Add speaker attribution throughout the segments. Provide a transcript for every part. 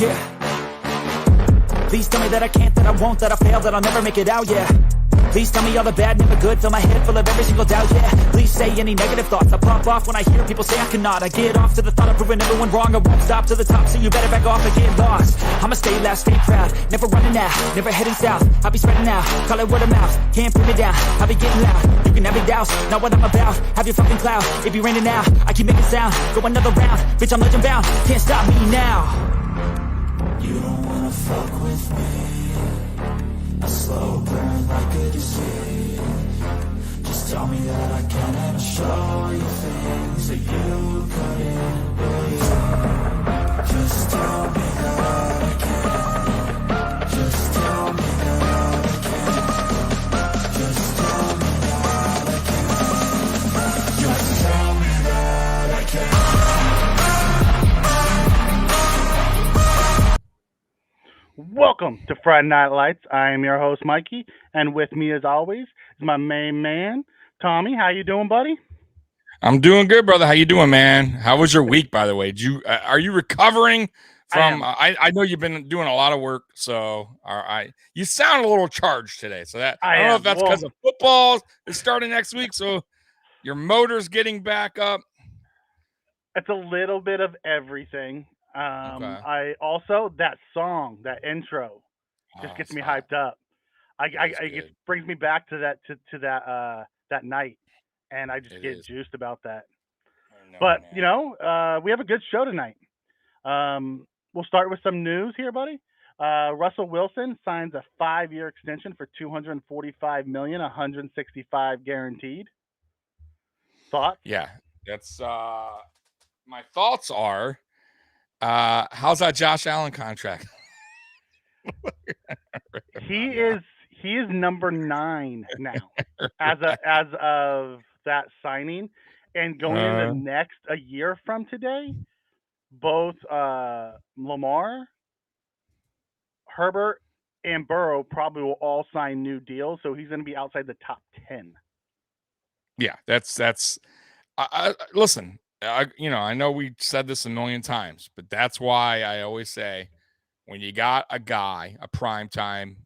Speaker 1: Yeah. Please tell me that I can't, that I won't, that I fail, that I'll never make it out, yeah. Please tell me all the bad, never good, fill my head full of every single doubt, yeah. Please say any negative thoughts, I pop off when I hear people say I cannot. I get off to the thought of proving everyone wrong, I won't stop to the top, so you better back off and get lost. I'ma stay loud, stay proud, never running out, never heading south. I'll be spreading out, call it word of mouth, can't put me down, I'll be getting loud. You can have your doubts, not what I'm about, have your fucking clout. If you're raining now, I keep making sound, go another round, bitch I'm legend bound, can't stop me now. You don't wanna fuck with me, a slow burn like a disease. Just tell me that I can and I'll show you things that you couldn't believe. Just tell me that I can. Just tell me that I can. Just tell me that I can. Just tell me that I can.
Speaker 2: Welcome to Friday Night Lights. I am your host, Mikey, and with me, as always, is my main man, Tommy. How you doing, buddy?
Speaker 3: I'm doing good, brother. How you doing, man? How was your week, by the way? Are you recovering from? I know you've been doing a lot of work, so you sound a little charged today. So that I don't know if that's because of football is starting next week, so your motor's getting back up.
Speaker 2: It's a little bit of everything.
Speaker 3: Okay.
Speaker 2: I also that song, that intro, just gets me hyped up. It brings me back to that night, and I just get juiced about that. But man. We have a good show tonight. We'll start with some news here, buddy. Russell Wilson signs a 5-year extension for $245 million, $165 guaranteed. Thoughts?
Speaker 3: Yeah, that's my thoughts are. How's that Josh Allen contract?
Speaker 2: He is number 9 now as of that signing, and going into a year from today, both Lamar, Herbert, and Burrow probably will all sign new deals, so he's going to be outside the top 10.
Speaker 3: Yeah, that's. Listen. I know we said this a million times, but that's why I always say when you got a guy, a primetime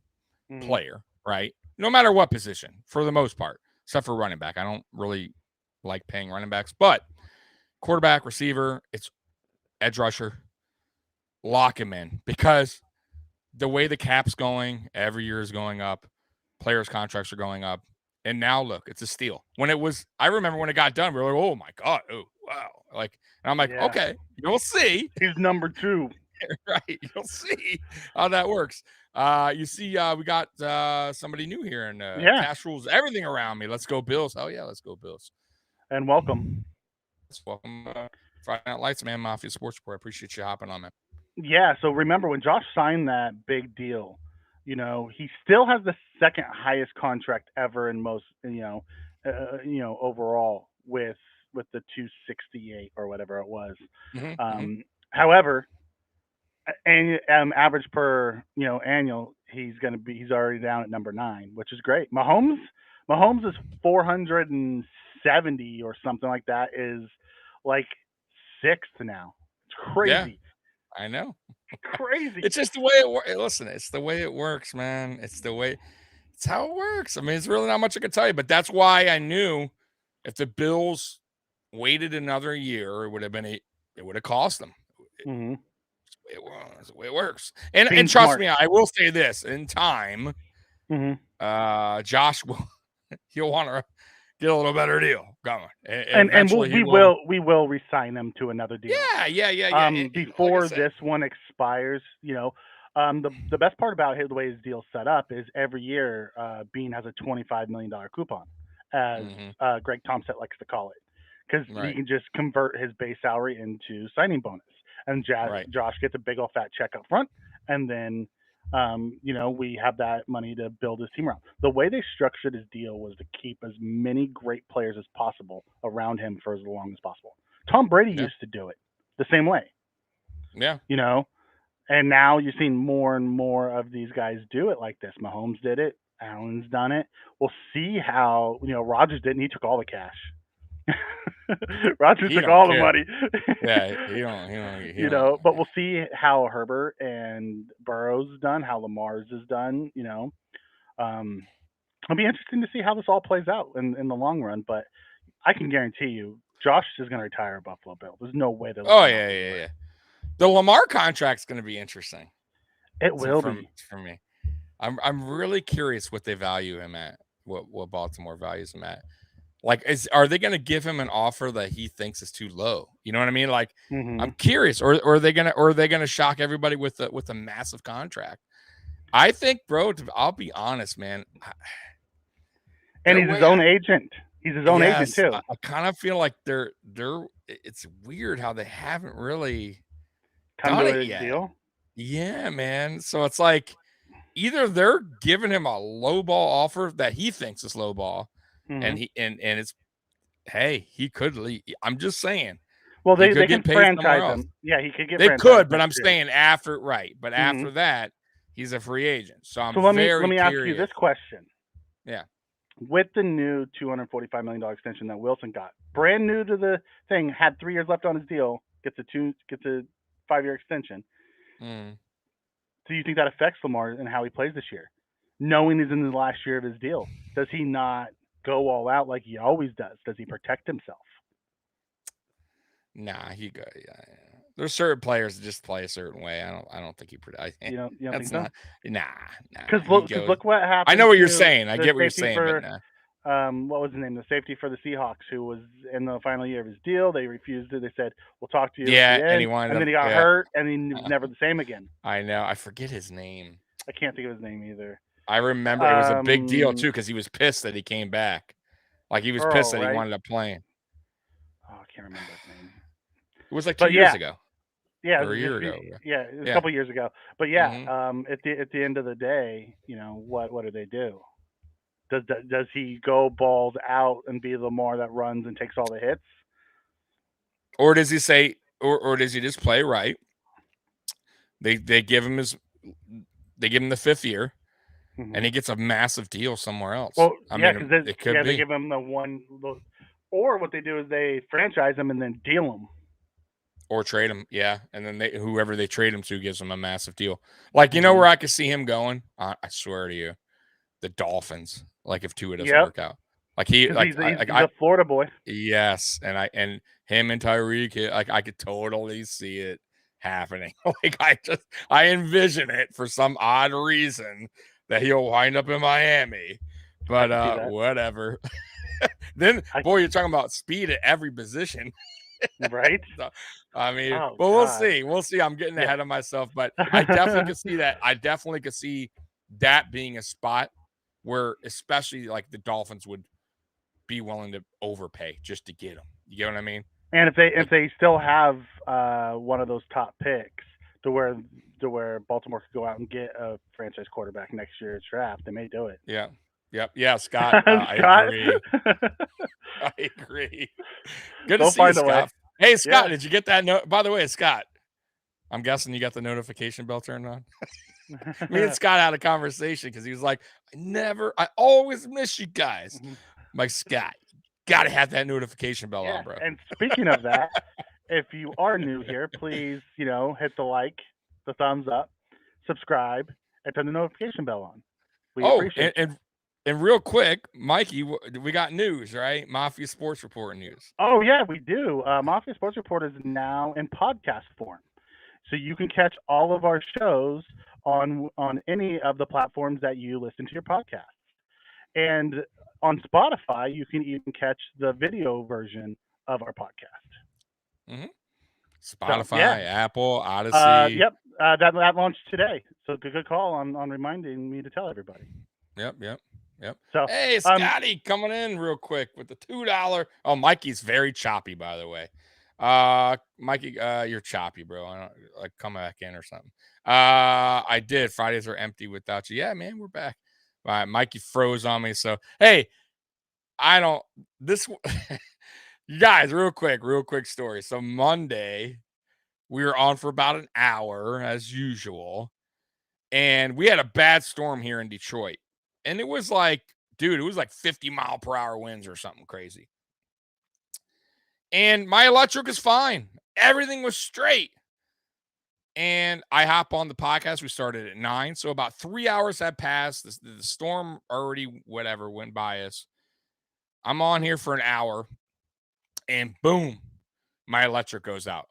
Speaker 3: player, right? No matter what position, for the most part, except for running back. I don't really like paying running backs, but quarterback, receiver, it's edge rusher, lock him in, because the way the cap's going, every year is going up, players' contracts are going up. And now look, it's a steal. I remember when it got done, we were like, oh my God, oh wow. And I'm like, okay, you'll see.
Speaker 2: He's number 2.
Speaker 3: Right. You'll see how that works. You see, we got somebody new here, and cash rules everything around me. Let's go Bills. Oh yeah, let's go Bills.
Speaker 2: And welcome.
Speaker 3: Welcome Friday Night Lights, man. Mafia Sports Report. I appreciate you hopping on, man.
Speaker 2: Yeah, so remember when Josh signed that big deal, he still has the second highest contract ever in most, overall with the 268 or whatever it was. However, average per annual, he's already down at number 9, which is great. Mahomes is 470 or something like that, is like 6th now. It's crazy.
Speaker 3: Yeah. I know.
Speaker 2: Crazy.
Speaker 3: It's just the way it works. Listen, it's the way it works, man. It's how it works. I mean, it's really not much I can tell you, but that's why I knew if the Bills waited another year, it would have cost them.
Speaker 2: Mm-hmm.
Speaker 3: It's the way it works. And trust me, I will say this: in time, Josh he'll want to get a little better deal going,
Speaker 2: and we will re-sign them to another deal.
Speaker 3: Yeah.
Speaker 2: Before this one expires, the best part about the way his deal's set up is every year, Bean has a $25 million coupon, as Greg Thompson likes to call it, because he can just convert his base salary into signing bonus, and Josh gets a big old fat check up front, and then we have that money to build his team around. The way they structured his deal was to keep as many great players as possible around him for as long as possible. Tom Brady used to do it the same way.
Speaker 3: Yeah.
Speaker 2: And now you're seeing more and more of these guys do it like this. Mahomes did it. Allen's done it. We'll see how, Rodgers didn't. He took all the cash. Rodgers
Speaker 3: He
Speaker 2: took
Speaker 3: don't
Speaker 2: all
Speaker 3: care.
Speaker 2: the money.
Speaker 3: Yeah, he don't.
Speaker 2: But we'll see how Herbert and Burrow's done, how Lamar's is done. It'll be interesting to see how this all plays out in the long run. But I can guarantee you, Josh is going to retire a Buffalo Bill. There's no way they're
Speaker 3: Oh
Speaker 2: letting him
Speaker 3: yeah,
Speaker 2: off
Speaker 3: yeah,
Speaker 2: anywhere.
Speaker 3: yeah. The Lamar contract's going to be interesting.
Speaker 2: It will be
Speaker 3: for me. I'm really curious what they value him at. What Baltimore values him at. Like, are they going to give him an offer that he thinks is too low? You know what I mean? Like, I'm curious, or are they gonna shock everybody with a massive contract? I think, bro. I'll be honest, man.
Speaker 2: And he's his own agent. He's his own agent too.
Speaker 3: I kind of feel like they're. It's weird how they haven't really done it yet.
Speaker 2: Deal.
Speaker 3: Yeah, man. So it's like either they're giving him a low ball offer that he thinks is low ball, and it's, hey, he could leave. I'm just saying.
Speaker 2: Well, they can franchise him. Yeah, he could get.
Speaker 3: They could, but I'm saying after, right? But after that, he's a free agent. So let me
Speaker 2: ask you this question.
Speaker 3: Yeah.
Speaker 2: With the new $245 million extension that Wilson got, brand new to the thing, had 3 years left on his deal, gets a 5-year extension. Do you think that affects Lamar and how he plays this year, knowing he's in the last year of his deal? Does he not go all out like he always does? Does he protect himself?
Speaker 3: Nah, he go. Yeah. There's certain players that just play a certain way. I don't think he.
Speaker 2: You don't think so?
Speaker 3: Nah.
Speaker 2: Because look what happened.
Speaker 3: I know what you're saying. I get what you're saying, but nah.
Speaker 2: What was his name? The safety for the Seahawks, who was in the final year of his deal. They refused it. They said, "We'll talk to you."
Speaker 3: Yeah,
Speaker 2: at the end.
Speaker 3: and
Speaker 2: then he got hurt, and he was never the same again.
Speaker 3: I know. I forget his name.
Speaker 2: I can't think of his name either.
Speaker 3: I remember it was a big deal too because he was pissed that he came back. Like he was pissed that he wanted to play.
Speaker 2: Oh, I can't remember his name.
Speaker 3: It was like 2 years ago.
Speaker 2: Yeah,
Speaker 3: or a year ago.
Speaker 2: Yeah, it was a couple years ago. But at the end of the day, what do they do? Does he go balls out and be Lamar that runs and takes all the hits?
Speaker 3: Or does he say, or does he just play right? They give him the 5th year, and he gets a massive deal somewhere else.
Speaker 2: Well, they give him the one. Or what they do is they franchise him and then deal him.
Speaker 3: Or trade him, yeah, and then whoever they trade him to gives him a massive deal. Like, where I could see him going? I swear to you, the Dolphins. Like if Tua doesn't work out, like he's a
Speaker 2: Florida boy.
Speaker 3: Yes, and him and Tyreek, like I could totally see it happening. Like I envision it for some odd reason that he'll wind up in Miami, but whatever. Then, boy, you're talking about speed at every position.
Speaker 2: Right.
Speaker 3: So, I mean, we'll see. We'll see. I'm getting ahead of myself, but I definitely could see that. I definitely could see that being a spot where, especially like the Dolphins would be willing to overpay just to get him. You get what I mean?
Speaker 2: And if they still have one of those top picks to where Baltimore could go out and get a franchise quarterback next year's draft, they may do it.
Speaker 3: Yeah. Yep. Yeah, Scott. I agree. I agree. Good to see you, Scott. Hey, Scott, did you get that note? By the way, Scott, I'm guessing you got the notification bell turned on. Me and Scott had a conversation because he was like, I always miss you guys. I'm like, Scott, you got to have that notification bell on, bro.
Speaker 2: And speaking of that, if you are new here, please, hit the like, the thumbs up, subscribe, and turn the notification bell on. We appreciate it.
Speaker 3: And real quick, Mikey, we got news, right? Mafia Sports Report news.
Speaker 2: Oh, yeah, we do. Mafia Sports Report is now in podcast form. So you can catch all of our shows on any of the platforms that you listen to your podcasts. And on Spotify, you can even catch the video version of our podcast.
Speaker 3: Spotify, Apple, Odyssey.
Speaker 2: Yep. That launched today. So good call on reminding me to tell everybody.
Speaker 3: Yep.
Speaker 2: So,
Speaker 3: hey, Scotty, coming in real quick with the $2. Oh, Mikey's very choppy, by the way. Mikey, you're choppy, bro. I don't like come back in or something. I did. Fridays are empty without you. Yeah, man, we're back. All right, Mikey froze on me. So, hey, you guys, real quick story. So Monday, we were on for about an hour as usual, and we had a bad storm here in Detroit. And it was like, dude, it was like 50-mile-per-hour winds or something crazy. And my electric is fine. Everything was straight. And I hop on the podcast. We started at 9. So about 3 hours had passed. The storm already, whatever, went by us. I'm on here for an hour. And boom, my electric goes out.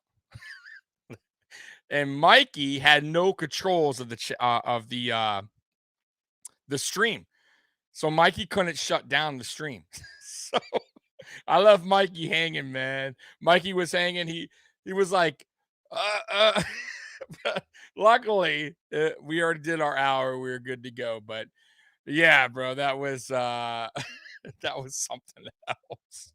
Speaker 3: And Mikey had no controls of the stream. So Mikey couldn't shut down the stream. So I left Mikey hanging, man. Mikey was hanging. He was like, luckily, we already did our hour. We were good to go. But yeah, bro, that was that was something else.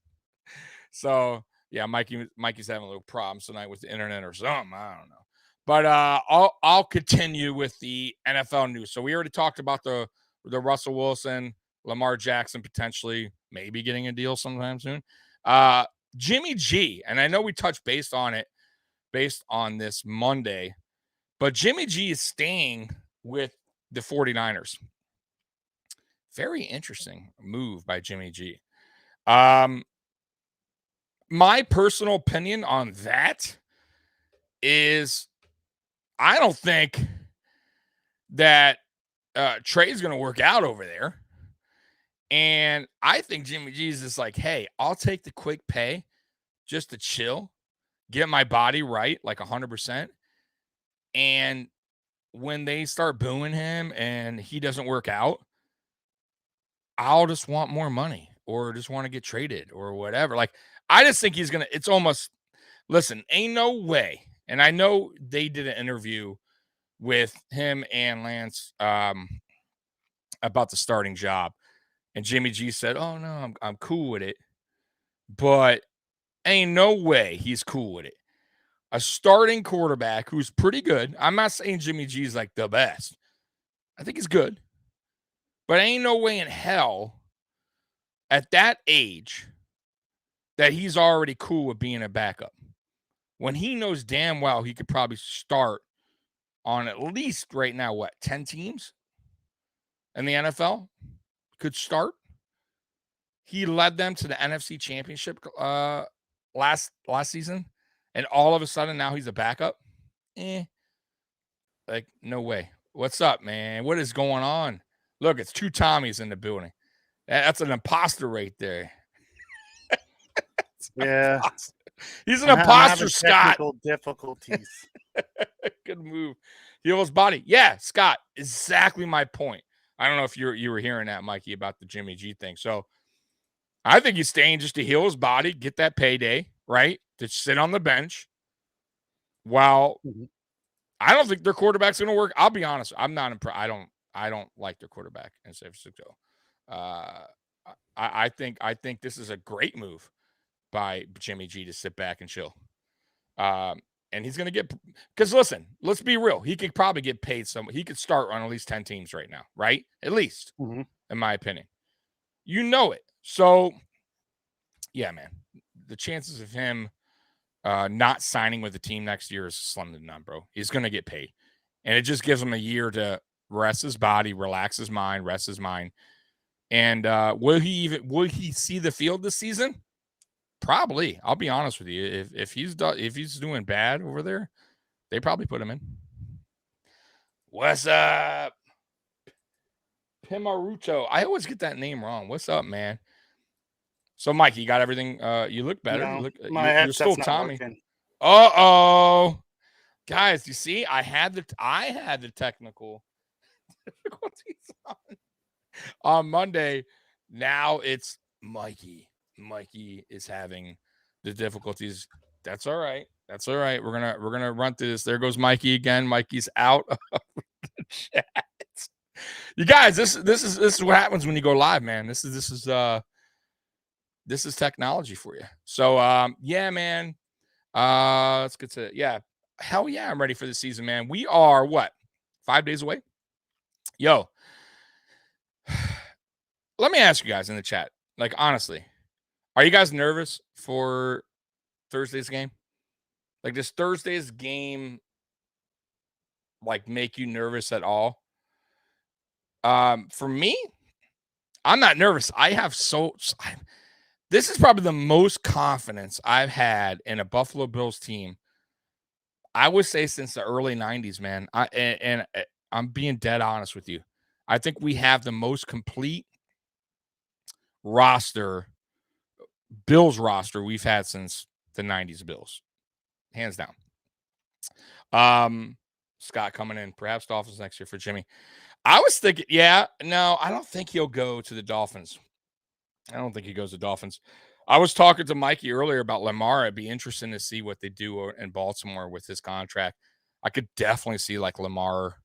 Speaker 3: So yeah, Mikey's having a little problems tonight with the internet or something. I don't know. But I'll continue with the NFL news. So we already talked about the Russell Wilson, Lamar Jackson potentially maybe getting a deal sometime soon. Jimmy G, and I know we touched based on this Monday, but Jimmy G is staying with the 49ers. Very interesting move by Jimmy G. My personal opinion on that is I don't think that Trey's going to work out over there. And I think Jimmy G's is like, hey, I'll take the quick pay just to chill, get my body right, like 100%. And when they start booing him and he doesn't work out, I'll just want more money or just want to get traded or whatever. Like, I just think he's going to, it's almost, listen, ain't no way. And I know they did an interview with him and Lance about the starting job. And Jimmy G said, oh, no, I'm cool with it. But ain't no way he's cool with it. A starting quarterback who's pretty good. I'm not saying Jimmy G's like the best. I think he's good. But ain't no way in hell at that age that he's already cool with being a backup. When he knows damn well he could probably start on at least right now, 10 teams in the NFL could start. He led them to the NFC Championship last season, and all of a sudden now he's a backup. Like, no way. What's up, man? What is going on? Look, it's 2 Tommies in the building. That's an imposter right there.
Speaker 2: Yeah.
Speaker 3: Imposter. He's an imposter, Scott.
Speaker 2: Technical difficulties.
Speaker 3: Good move. Heal his body. Yeah, Scott, exactly my point. I don't know if you were hearing that, Mikey, about the Jimmy G thing. So I think he's staying just to heal his body, get that payday, right? To sit on the bench. While I don't think their quarterback's going to work. I'll be honest. I'm not impressed. I don't like their quarterback in San Francisco. I think this is a great move by Jimmy G to sit back and chill. And he's going to get, because listen, let's be real. He could probably get paid he could start on at least 10 teams right now, right? At least, in my opinion. You know it. So, yeah, man, the chances of him not signing with the team next year is slim to none, bro. He's going to get paid. And it just gives him a year to rest his body, relax his mind, rest his mind. And will he see the field this season? Probably. I'll be honest with you. If he's doing bad over there, they probably put him in. What's up? Pimaruto. I always get that name wrong. What's up, man? So, Mike, you got everything. You look better.
Speaker 2: No,
Speaker 3: You're still Tommy.
Speaker 2: Working.
Speaker 3: Uh-oh. Guys, you see, I had the technical difficulties on Monday. Now it's Mikey. Mikey is having the difficulties. That's all right. That's all right. We're gonna run through this. There goes Mikey again. Mikey's out of the chat. You guys, this is what happens when you go live, man. This is technology for you. So yeah, man. Let's get to it. Yeah. Hell yeah, I'm ready for the season, man. We are what? 5 days away? Yo. Let me ask you guys in the chat. Like, honestly, are you guys nervous for Thursday's game? Like, does Thursday's game like make you nervous at all? For me, I'm not nervous. This is probably the most confidence I've had in a Buffalo Bills team, I would say, since the early 90s, man. And I'm being dead honest with you. I think we have the most complete roster, Bills roster, we've had since the 90s Bills. Hands down. Scott coming in, perhaps Dolphins next year for Jimmy. I was thinking, I don't think he'll go to the Dolphins. I don't think he goes to Dolphins. I was talking to Mikey earlier about Lamar. It'd be interesting to see what they do in Baltimore with his contract. I could definitely see like Lamar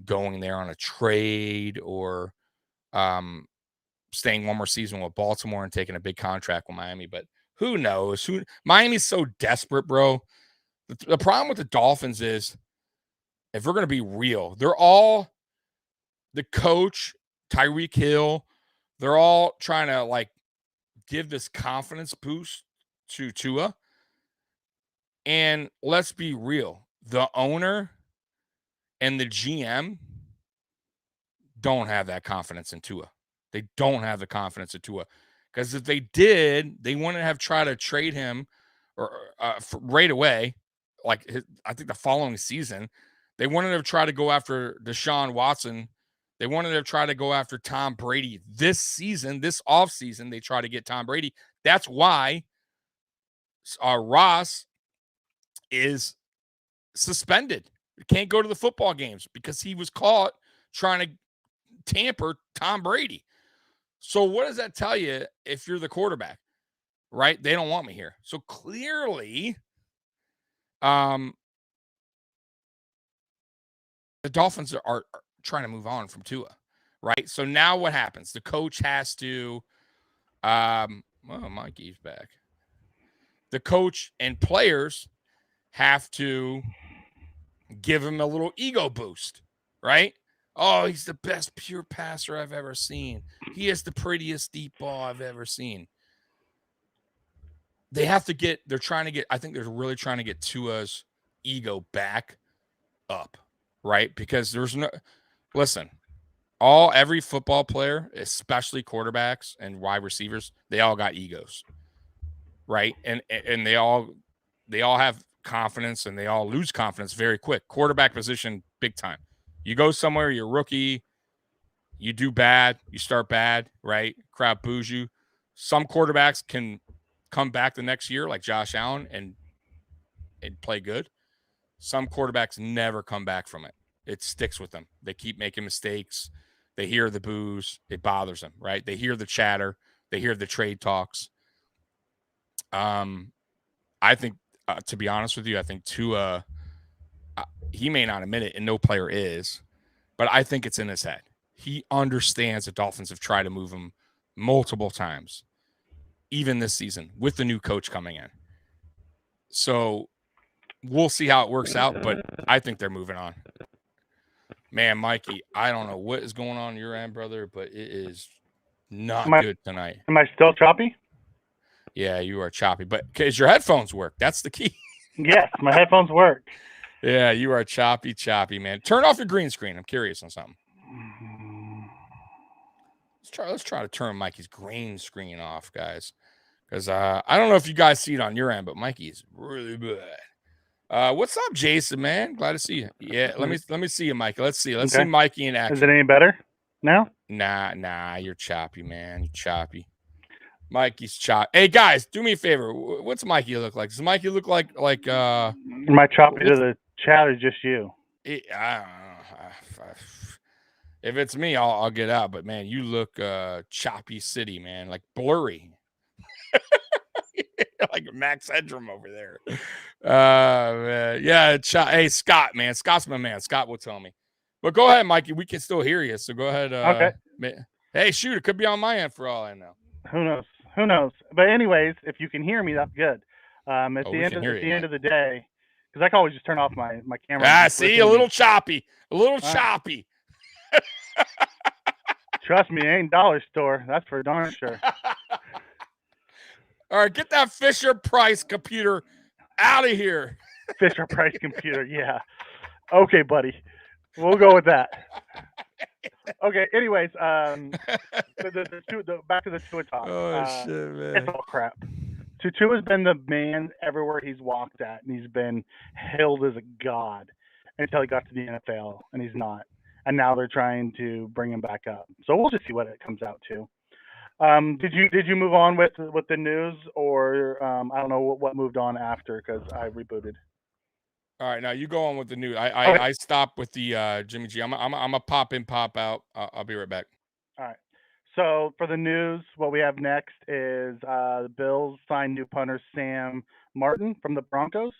Speaker 3: going there on a trade or staying one more season with Baltimore and taking a big contract with Miami. But who knows? Miami's so desperate, bro. The problem with the Dolphins is, if we're going to be real, they're all the coach, Tyreek Hill, they're all trying to like give this confidence boost to Tua. And let's be real, the owner and the GM don't have that confidence in Tua. They don't have the confidence in Tua. Because if they did, they wouldn't have tried to trade him right away. I think the following season, they wouldn't have tried to go after Deshaun Watson. They wanted to try to go after Tom Brady this season, this offseason. They try to get Tom Brady. That's why Ross is suspended. He can't go to the football games because he was caught trying to tamper Tom Brady. So what does that tell you if you're the quarterback, right? They don't want me here. So clearly, the Dolphins are trying to move on from Tua, right? So now what happens? The coach has to, Mikey's back. The coach and players have to give him a little ego boost, right? Oh, he's the best pure passer I've ever seen. He has the prettiest deep ball I've ever seen. I think they're really trying to get Tua's ego back up, right? Because every football player, especially quarterbacks and wide receivers, they all got egos, right? And they all have confidence, and they all lose confidence very quick. Quarterback position, big time. You go somewhere, you're rookie, you do bad, you start bad, right? Crowd boos you. Some quarterbacks can come back the next year, like Josh Allen, and play good. Some quarterbacks never come back from it. It sticks with them. They keep making mistakes. They hear the boos. It bothers them, right? They hear the chatter. They hear the trade talks. I think, to be honest with you, I think Tua, he may not admit it, and no player is, but I think it's in his head. He understands the Dolphins have tried to move him multiple times, even this season, with the new coach coming in. So we'll see how it works out, but I think they're moving on. Man, Mikey, I don't know what is going on your end, brother, but it is not good tonight.
Speaker 2: Am I still choppy?
Speaker 3: Yeah, you are choppy, but because your headphones work, that's the key.
Speaker 2: Yes, my headphones work.
Speaker 3: Yeah, you are choppy, man. Turn off your green screen. I'm curious on something. Let's try to turn Mikey's green screen off, guys, because I don't know if you guys see it on your end, but Mikey's really bad. What's up, Jason, man? Glad to see you. Yeah, let me see you, Mikey. Let's see. Let's see Mikey in action.
Speaker 2: Is it any better now?
Speaker 3: Nah, you're choppy, man. You're choppy. Mikey's choppy. Hey, guys, do me a favor. What's Mikey look like? Does Mikey look like
Speaker 2: Am I choppy to the chat or just you?
Speaker 3: I don't know. If it's me, I'll get out. But man, you look choppy city, man, like blurry. Like Max Headroom over there. Man. Yeah. Hey, Scott, man. Scott's my man. Scott will tell me. But go ahead, Mikey. We can still hear you. So go ahead.
Speaker 2: Okay.
Speaker 3: Hey, shoot. It could be on my end for all I know.
Speaker 2: Who knows? But anyways, if you can hear me, that's good. At the end of the day, because I can always just turn off my camera.
Speaker 3: See, a little choppy. Choppy.
Speaker 2: Trust me, it ain't dollar store. That's for darn sure.
Speaker 3: All right, get that Fisher Price computer out of here.
Speaker 2: Fisher Price computer, yeah. Okay, buddy. We'll go with that. Okay. Anyways, back to the Tua talk.
Speaker 3: Oh shit, man.
Speaker 2: It's all crap. Tua has been the man everywhere he's walked at, and he's been hailed as a god until he got to the NFL, and he's not. And now they're trying to bring him back up. So we'll just see what it comes out to. Did you move on with the news, or I don't know what moved on after because I rebooted.
Speaker 3: All right, now you go on with the news.
Speaker 2: Okay.
Speaker 3: I stopped with the Jimmy G. I'm a pop in, pop out. I'll be right back.
Speaker 2: All right. So for the news, what we have next is the Bills signed new punter Sam Martin from the Broncos.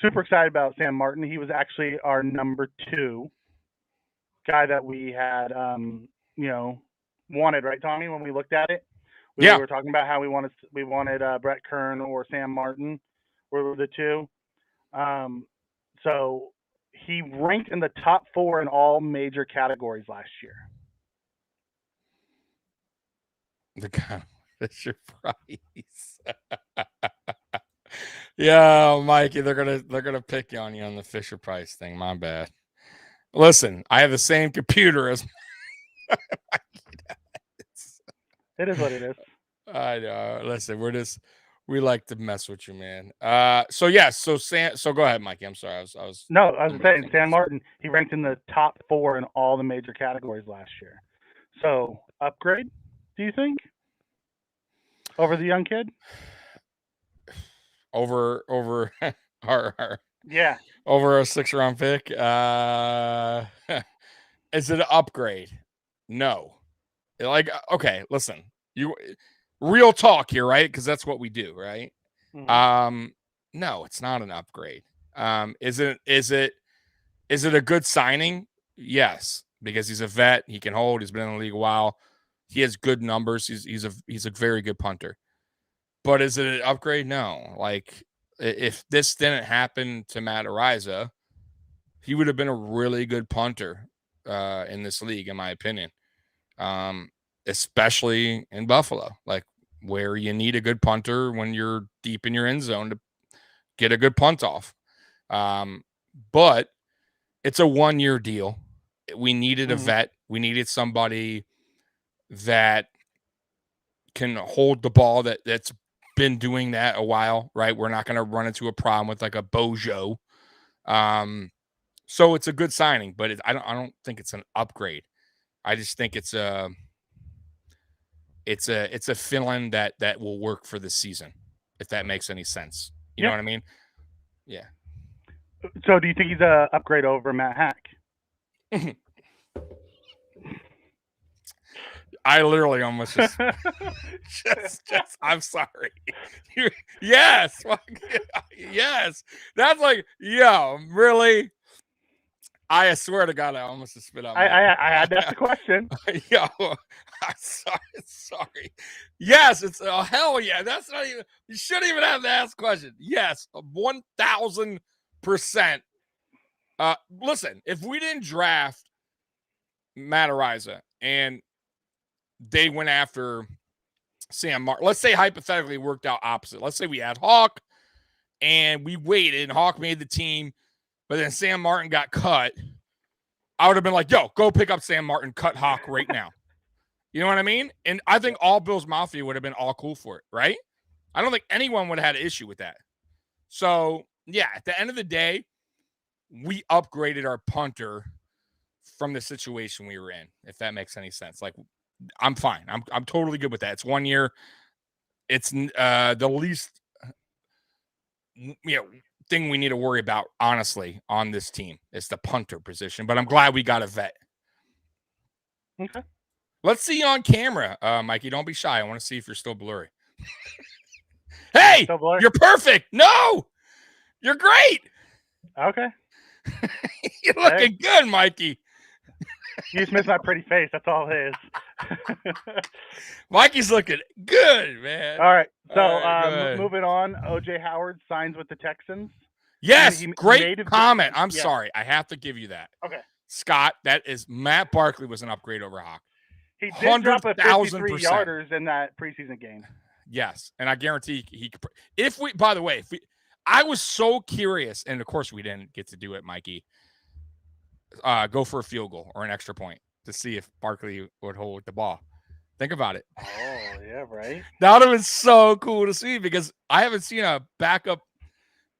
Speaker 2: Super excited about Sam Martin. He was actually our number 2 guy that we had, wanted, right, Tommy? When we looked at it, we were talking about how we wanted Brett Kern or Sam Martin were the 2. So he ranked in the top 4 in all major categories last year.
Speaker 3: The kind of Fisher Price. Yeah, Mikey, they're gonna pick on you on the Fisher Price thing. My bad. Listen, I have the same computer as
Speaker 2: It is what it is.
Speaker 3: I know. Listen, we like to mess with you, man. So go ahead, Mikey. I'm sorry. I was
Speaker 2: saying Sam Martin, he ranked in the top 4 in all the major categories last year. So upgrade, do you think? Over the young kid?
Speaker 3: Over our
Speaker 2: yeah.
Speaker 3: Over a 6th-round pick. Is it an upgrade? No. Like, okay, listen. Real talk here, right? Because that's what we do, right? Mm-hmm. No, it's not an upgrade. Is it a good signing? Yes, because he's a vet. He can hold. He's been in the league a while. He has good numbers. He's a very good punter. But is it an upgrade? No. Like, if this didn't happen to Matt Ariza, he would have been a really good punter in this league, in my opinion. Especially in Buffalo, like where you need a good punter when you're deep in your end zone to get a good punt off. But it's a 1-year deal. We needed a vet. We needed somebody that can hold the ball that's been doing that a while, right? We're not going to run into a problem with like a Bojo. So it's a good signing, but I don't think it's an upgrade. I just think it's a fill-in that will work for the season, if that makes any sense. You know what I mean? Yeah.
Speaker 2: So do you think he's an upgrade over Matt Hack?
Speaker 3: I literally almost just I'm sorry. Yes. Yes. That's like, yo, really? I swear to God, I almost just spit out.
Speaker 2: I had to ask the question.
Speaker 3: Yo, I'm sorry. Yes, it's hell yeah. That's not even. You shouldn't even have to ask the question. Yes, 1,000%. Listen, if we didn't draft Matt Ariza and they went after Sam Martin, let's say hypothetically worked out opposite. Let's say we had Hawk and we waited, and Hawk made the team. But then Sam Martin got cut. I would have been like, yo, go pick up Sam Martin, cut Hawk right now. You know what I mean? And I think all Bills Mafia would have been all cool for it, right? I don't think anyone would have had an issue with that. So, yeah, at the end of the day, we upgraded our punter from the situation we were in, if that makes any sense. Like, I'm fine. I'm totally good with that. It's 1 year. It's the least, thing we need to worry about, honestly, on this team is the punter position. But I'm glad we got a vet.
Speaker 2: Okay.
Speaker 3: Let's see you on camera, Mikey. Don't be shy. I want to see if you're still blurry. Hey,
Speaker 2: still blurry?
Speaker 3: You're perfect. No, you're great.
Speaker 2: Okay.
Speaker 3: You're looking good, Mikey.
Speaker 2: You just missed my pretty face. That's all it is.
Speaker 3: Mikey's looking good, man.
Speaker 2: All right. So moving on, OJ Howard signs with the Texans.
Speaker 3: Yes, great comment. I'm sorry. I have to give you that.
Speaker 2: Okay.
Speaker 3: Scott, that is Matt Barkley was an upgrade over Hawk.
Speaker 2: He did drop a 53 yarders in that preseason game.
Speaker 3: Yes, and I guarantee he could. By the way, I was so curious, and of course we didn't get to do it, Mikey. Go for a field goal or an extra point. to see if Barkley would hold the ball. Think about it.
Speaker 2: Oh, yeah, right.
Speaker 3: That would have been so cool to see because I haven't seen a backup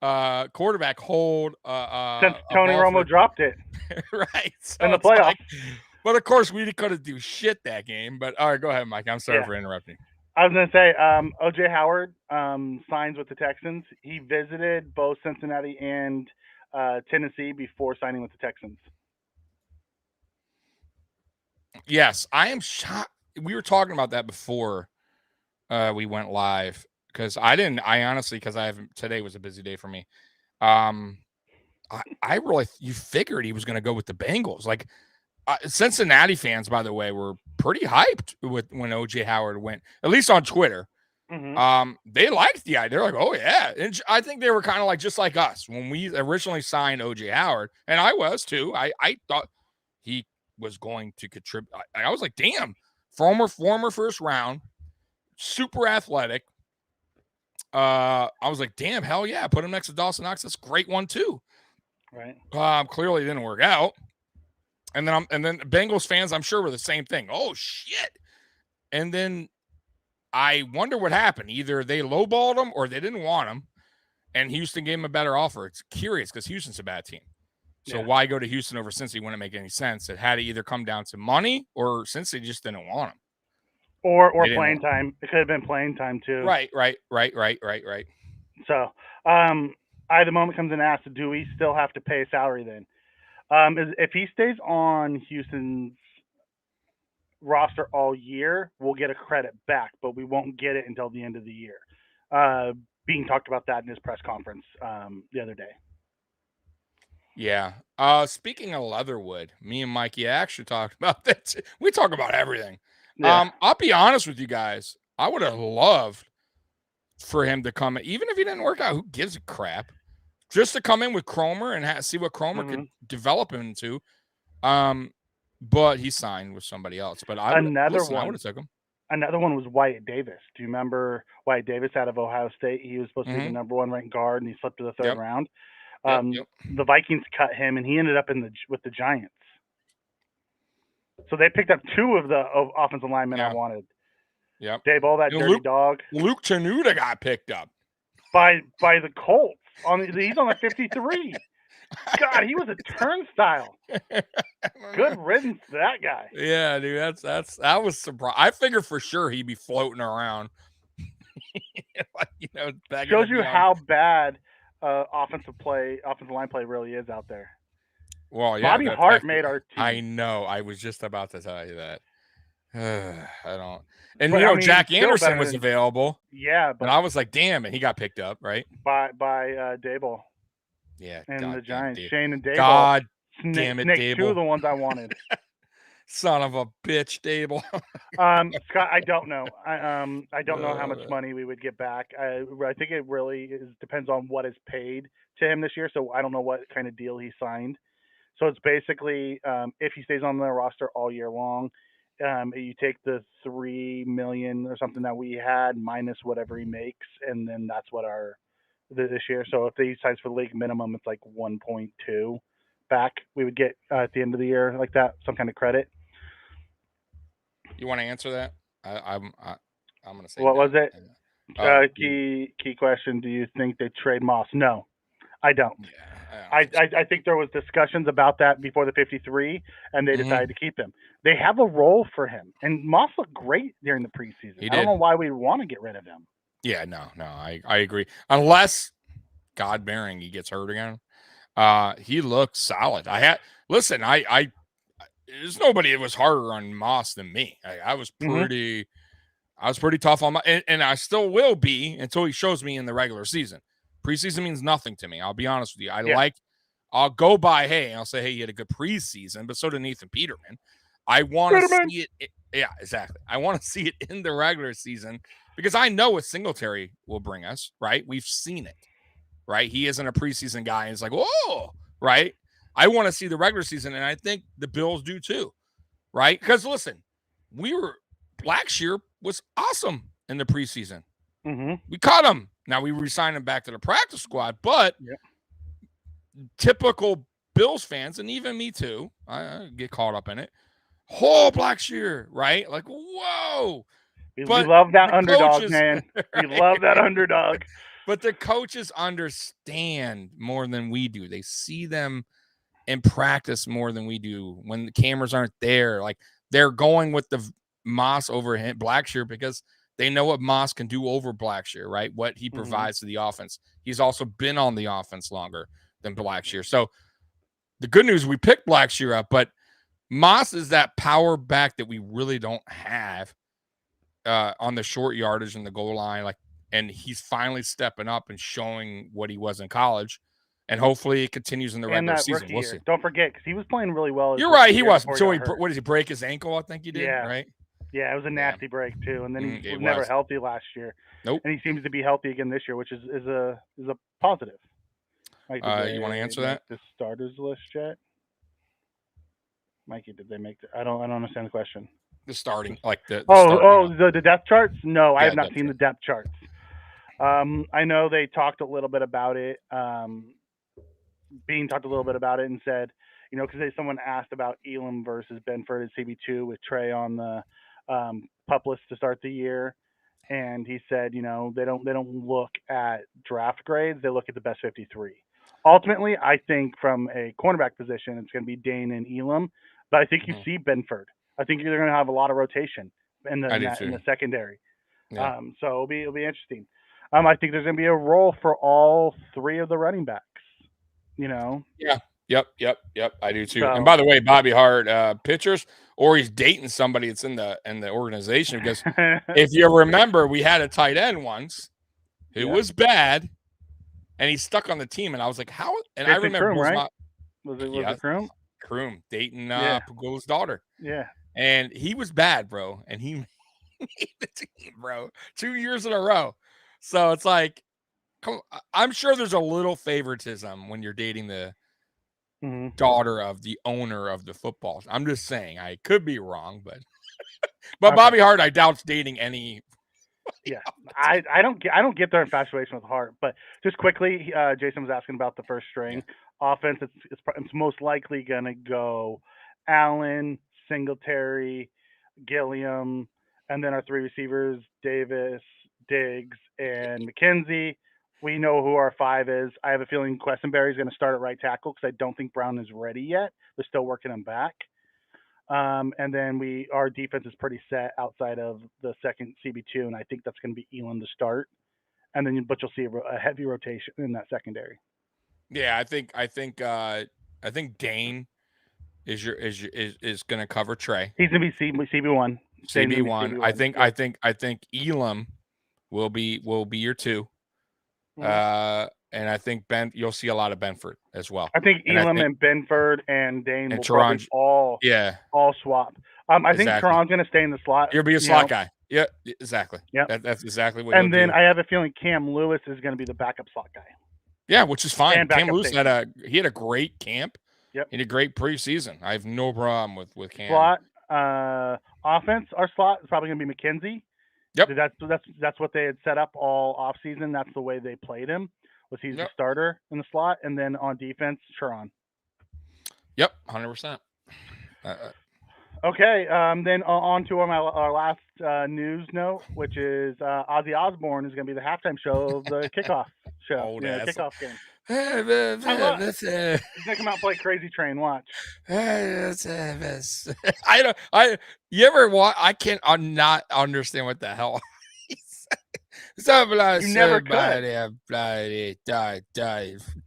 Speaker 3: quarterback hold
Speaker 2: Since
Speaker 3: a
Speaker 2: Tony
Speaker 3: ball
Speaker 2: Romo dropped it
Speaker 3: right. So
Speaker 2: in the
Speaker 3: it's
Speaker 2: playoffs.
Speaker 3: like, but of course we couldn't do shit that game. But all right, go ahead, Mike. I'm sorry for interrupting.
Speaker 2: I was going to say, O.J. Howard signs with the Texans. He visited both Cincinnati and Tennessee before signing with the Texans.
Speaker 3: Yes, I am shocked. We were talking about that before we went live because I honestly, because today was a busy day for me. I really, you figured he was going to go with the Bengals. Like Cincinnati fans, by the way, were pretty hyped when O.J. Howard went, at least on Twitter.
Speaker 2: Mm-hmm.
Speaker 3: They liked the idea. They're like, oh yeah. And I think they were kind of like, just like us when we originally signed O.J. Howard, and I was too. I thought he was going to contribute. I was like, damn, former first round, super athletic. I was like, damn, hell yeah, put him next to Dawson Knox. That's a great one too.
Speaker 2: Right.
Speaker 3: Clearly didn't work out. And then Bengals fans, I'm sure, were the same thing. Oh shit. And then I wonder what happened. Either they lowballed him or they didn't want him, and Houston gave him a better offer. It's curious because Houston's a bad team. So why go to Houston over Cincy wouldn't make any sense. It had to either come down to money or Cincy just didn't want him.
Speaker 2: Or playing time. It could have been playing time too.
Speaker 3: Right.
Speaker 2: So, the moment comes and asks, do we still have to pay a salary then? If he stays on Houston's roster all year, we'll get a credit back, but we won't get it until the end of the year. Being talked about that in his press conference the other day.
Speaker 3: Yeah. Speaking of Leatherwood, me and Mikey actually talked about that. We talk about everything.
Speaker 2: Yeah.
Speaker 3: I'll be honest with you guys. I would have loved for him to come in, even if he didn't work out. Who gives a crap? Just to come in with Cromer and see what Cromer could develop him into. But he signed with somebody else. But I would have took him.
Speaker 2: Another one was Wyatt Davis. Do you remember Wyatt Davis out of Ohio State? He was supposed to be the number one ranked guard, and he slipped to the third round. The Vikings cut him, and he ended up with the Giants. So they picked up two of the offensive linemen I wanted.
Speaker 3: Yep.
Speaker 2: Daboll, that dirty dog.
Speaker 3: Luke Tenuta got picked up
Speaker 2: by the Colts. He's on the 53. God, he was a turnstile. Good riddance to that guy.
Speaker 3: Yeah, dude, that was surprised. I figured for sure he'd be floating around.
Speaker 2: Shows you how bad offensive line play really is out there.
Speaker 3: Well, yeah,
Speaker 2: Bobby Hart made our team.
Speaker 3: I know. I was just about to tell you that. I don't. And Jack Anderson was available.
Speaker 2: Yeah,
Speaker 3: but I was like, damn it, he got picked up, right?
Speaker 2: By Daboll.
Speaker 3: Yeah,
Speaker 2: and the Giants, Shane and Daboll.
Speaker 3: God damn it, Daboll.
Speaker 2: Two of the ones I wanted.
Speaker 3: Son of a bitch, Daboll.
Speaker 2: Scott, I don't know. I don't know how much money we would get back. I think it really depends on what is paid to him this year. So I don't know what kind of deal he signed. So it's basically if he stays on the roster all year long, you take the $3 million or something that we had minus whatever he makes, and then that's what this year. So if he signs for the league minimum, it's like 1.2 back. We would get at the end of the year like that, some kind of credit.
Speaker 3: You want to answer that? I'm going to say.
Speaker 2: What was it? Key question. Do you think they trade Moss? No, I don't. Yeah, I think there was discussions about that before the 53, and they decided to keep him. They have a role for him, and Moss looked great during the preseason. I don't know why we want to get rid of him.
Speaker 3: Yeah, no, I agree. Unless, God bearing, he gets hurt again. He looked solid. There's nobody that was harder on Moss than me. I was pretty tough on and I still will be until he shows me in the regular season. Preseason means nothing to me. I'll be honest with you. I'll go by, hey, and I'll say, hey, you had a good preseason, but so did Nathan Peterman. I want to see it. Yeah, exactly. I want to see it in the regular season because I know what Singletary will bring us, right? We've seen it, right? He isn't a preseason guy. And it's like, whoa, right? I want to see the regular season, and I think the Bills do too, right? Because, listen, Blackshear was awesome in the preseason. We caught him. Now, we re-signed him back to the practice squad, but typical Bills fans, and even me too, I get caught up in it, Oh, Blackshear, right? Like, whoa.
Speaker 2: We
Speaker 3: But
Speaker 2: love that
Speaker 3: the
Speaker 2: underdog,
Speaker 3: coaches,
Speaker 2: man. We
Speaker 3: right?
Speaker 2: love that underdog.
Speaker 3: But the coaches understand more than we do. They see them in practice more than we do when the cameras aren't there. Like, they're going with the Moss over Blackshear because they know what Moss can do over Blackshear, right? What he provides to the offense. He's also been on the offense longer than Blackshear. So the good news, we picked Blackshear up, but Moss is that power back that we really don't have on the short yardage and the goal line. Like, and he's finally stepping up and showing what he was in college. And hopefully it continues in the
Speaker 2: And
Speaker 3: regular
Speaker 2: that
Speaker 3: season.
Speaker 2: rookie
Speaker 3: We'll
Speaker 2: year.
Speaker 3: see.
Speaker 2: Don't forget, because he was playing really well.
Speaker 3: You're right. He was.
Speaker 2: So
Speaker 3: What did he break his ankle? I think he did.
Speaker 2: Yeah.
Speaker 3: Right.
Speaker 2: Yeah, it was a nasty break too, and then he was never
Speaker 3: was.
Speaker 2: healthy last year.
Speaker 3: Nope.
Speaker 2: And he seems to be healthy again this year, which is a positive. Like,
Speaker 3: You want to answer that?
Speaker 2: The starters list yet? Mikey, did they make I don't understand the question.
Speaker 3: The starting, like the
Speaker 2: the depth charts? No, I
Speaker 3: Yeah,
Speaker 2: have not seen the depth charts. I know they talked a little bit about it. Bean talked a little bit about it and said, you know, because someone asked about Elam versus Benford at CB2 with Trey on the pup list to start the year, and he said, you know, they don't look at draft grades, they look at the best 53. Ultimately, I think from a cornerback position, it's going to be Dane and Elam, but I think you see Benford. I think you're going to have a lot of rotation in the secondary.
Speaker 3: Yeah.
Speaker 2: So it'll be interesting. I think there's going to be a role for all three of the running backs. You know.
Speaker 3: Yeah. Yep. I do too. So, and by the way, Bobby Hart, pitchers, or he's dating somebody that's in the organization, because if you remember, we had a tight end once who was bad, and he's stuck on the team, and I was like, how? And I remember
Speaker 2: Kroom, right? Was it Kroom?
Speaker 3: Kroom, Dayton Pugo's daughter.
Speaker 2: Yeah.
Speaker 3: And he was bad, bro, and he made the team, bro, 2 years in a row. So it's like, I'm sure there's a little favoritism when you're dating the daughter of the owner of the football. I'm just saying, I could be wrong, but okay. Bobby Hart, I doubt's dating any.
Speaker 2: Yeah, I don't get their infatuation with Hart, but just quickly, Jason was asking about the first string offense. It's most likely gonna go Allen, Singletary, Gilliam, and then our three receivers: Davis, Diggs, and McKenzie. We know who our five is. I have a feeling Questenberry is going to start at right tackle because I don't think Brown is ready yet. They're still working him back. And then our defense is pretty set outside of the second CB2, and I think that's going to be Elam to start. And then, but you'll see a heavy rotation in that secondary.
Speaker 3: Yeah, I think Dane is going to cover Trey.
Speaker 2: He's going to be CB1.
Speaker 3: CB1. I think Elam will be your two. And I think you'll see a lot of Benford as well.
Speaker 2: I think Elam and Benford and Dane will probably all swap. I think Teron's going to stay in the slot.
Speaker 3: You'll be a slot guy. Yeah, exactly. Yeah, that's exactly what.
Speaker 2: And then I have a feeling Cam Lewis is going to be the backup slot guy.
Speaker 3: Yeah, which is fine. Cam Lewis had a great camp. Yep. He had a great preseason. I have no problem with Cam.
Speaker 2: Slot offense. Our slot is probably going to be McKenzie.
Speaker 3: Yep.
Speaker 2: That's what they had set up all off season. That's the way they played him. Was he's the starter in the slot, and then on defense, Teron.
Speaker 3: Yep, 100%.
Speaker 2: Okay, then on to our last news note, which is Ozzy Osbourne is going to be the halftime show of the kickoff show. Kickoff game. He's going to come out and play Crazy Train. Watch.
Speaker 3: You ever watch? I can't not understand what the hell.
Speaker 2: You never could.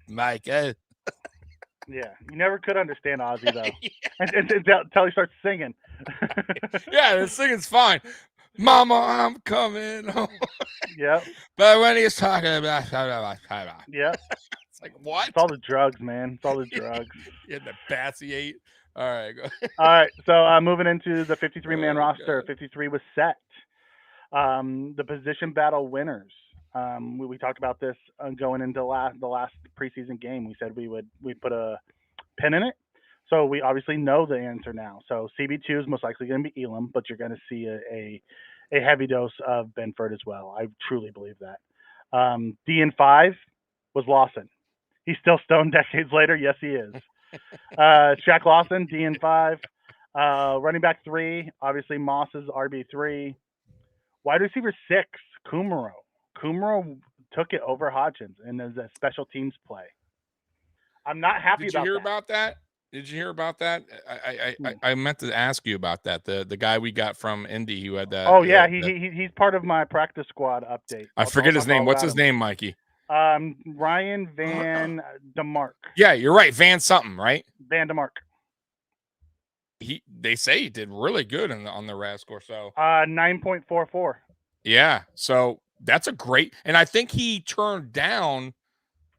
Speaker 3: Mike.
Speaker 2: Yeah, you never could understand Ozzy though, until he starts singing.
Speaker 3: Yeah, the singing's fine. Mama, I'm coming home.
Speaker 2: Yep.
Speaker 3: But when he's talking about,
Speaker 2: yeah,
Speaker 3: it's like, what?
Speaker 2: It's all the drugs, man. It's all the drugs.
Speaker 3: Yeah, the bats he ate. All right, go.
Speaker 2: All right. So moving into the 53-man roster, 53 was set. The position battle winners. We talked about this going into the last preseason game. We said we'd put a pin in it. So we obviously know the answer now. So CB2 is most likely going to be Elam, but you're going to see a heavy dose of Benford as well. I truly believe that. DN5 was Lawson. He's still stoned decades later. Yes, he is. Shaq Lawson, DN5. Running back 3, obviously Moss is RB3. Wide receiver 6, Kumaro. Kumaro took it over Hodgins and is a special teams play. I'm not happy
Speaker 3: Did you
Speaker 2: about
Speaker 3: hear
Speaker 2: that.
Speaker 3: about that? Did you hear about that? I,
Speaker 2: Hmm.
Speaker 3: I, I meant to ask you about that. The guy we got from Indy who had
Speaker 2: Oh yeah,
Speaker 3: that
Speaker 2: he's part of my practice squad update.
Speaker 3: I forget his name.
Speaker 2: Talk
Speaker 3: What's
Speaker 2: about
Speaker 3: his name, Mikey?
Speaker 2: Ryan Van DeMark.
Speaker 3: Yeah, you're right. Van something, right?
Speaker 2: Van DeMark.
Speaker 3: They say he did really good on the RAS score. So
Speaker 2: 9.44.
Speaker 3: yeah, so that's a great, and I think he turned down,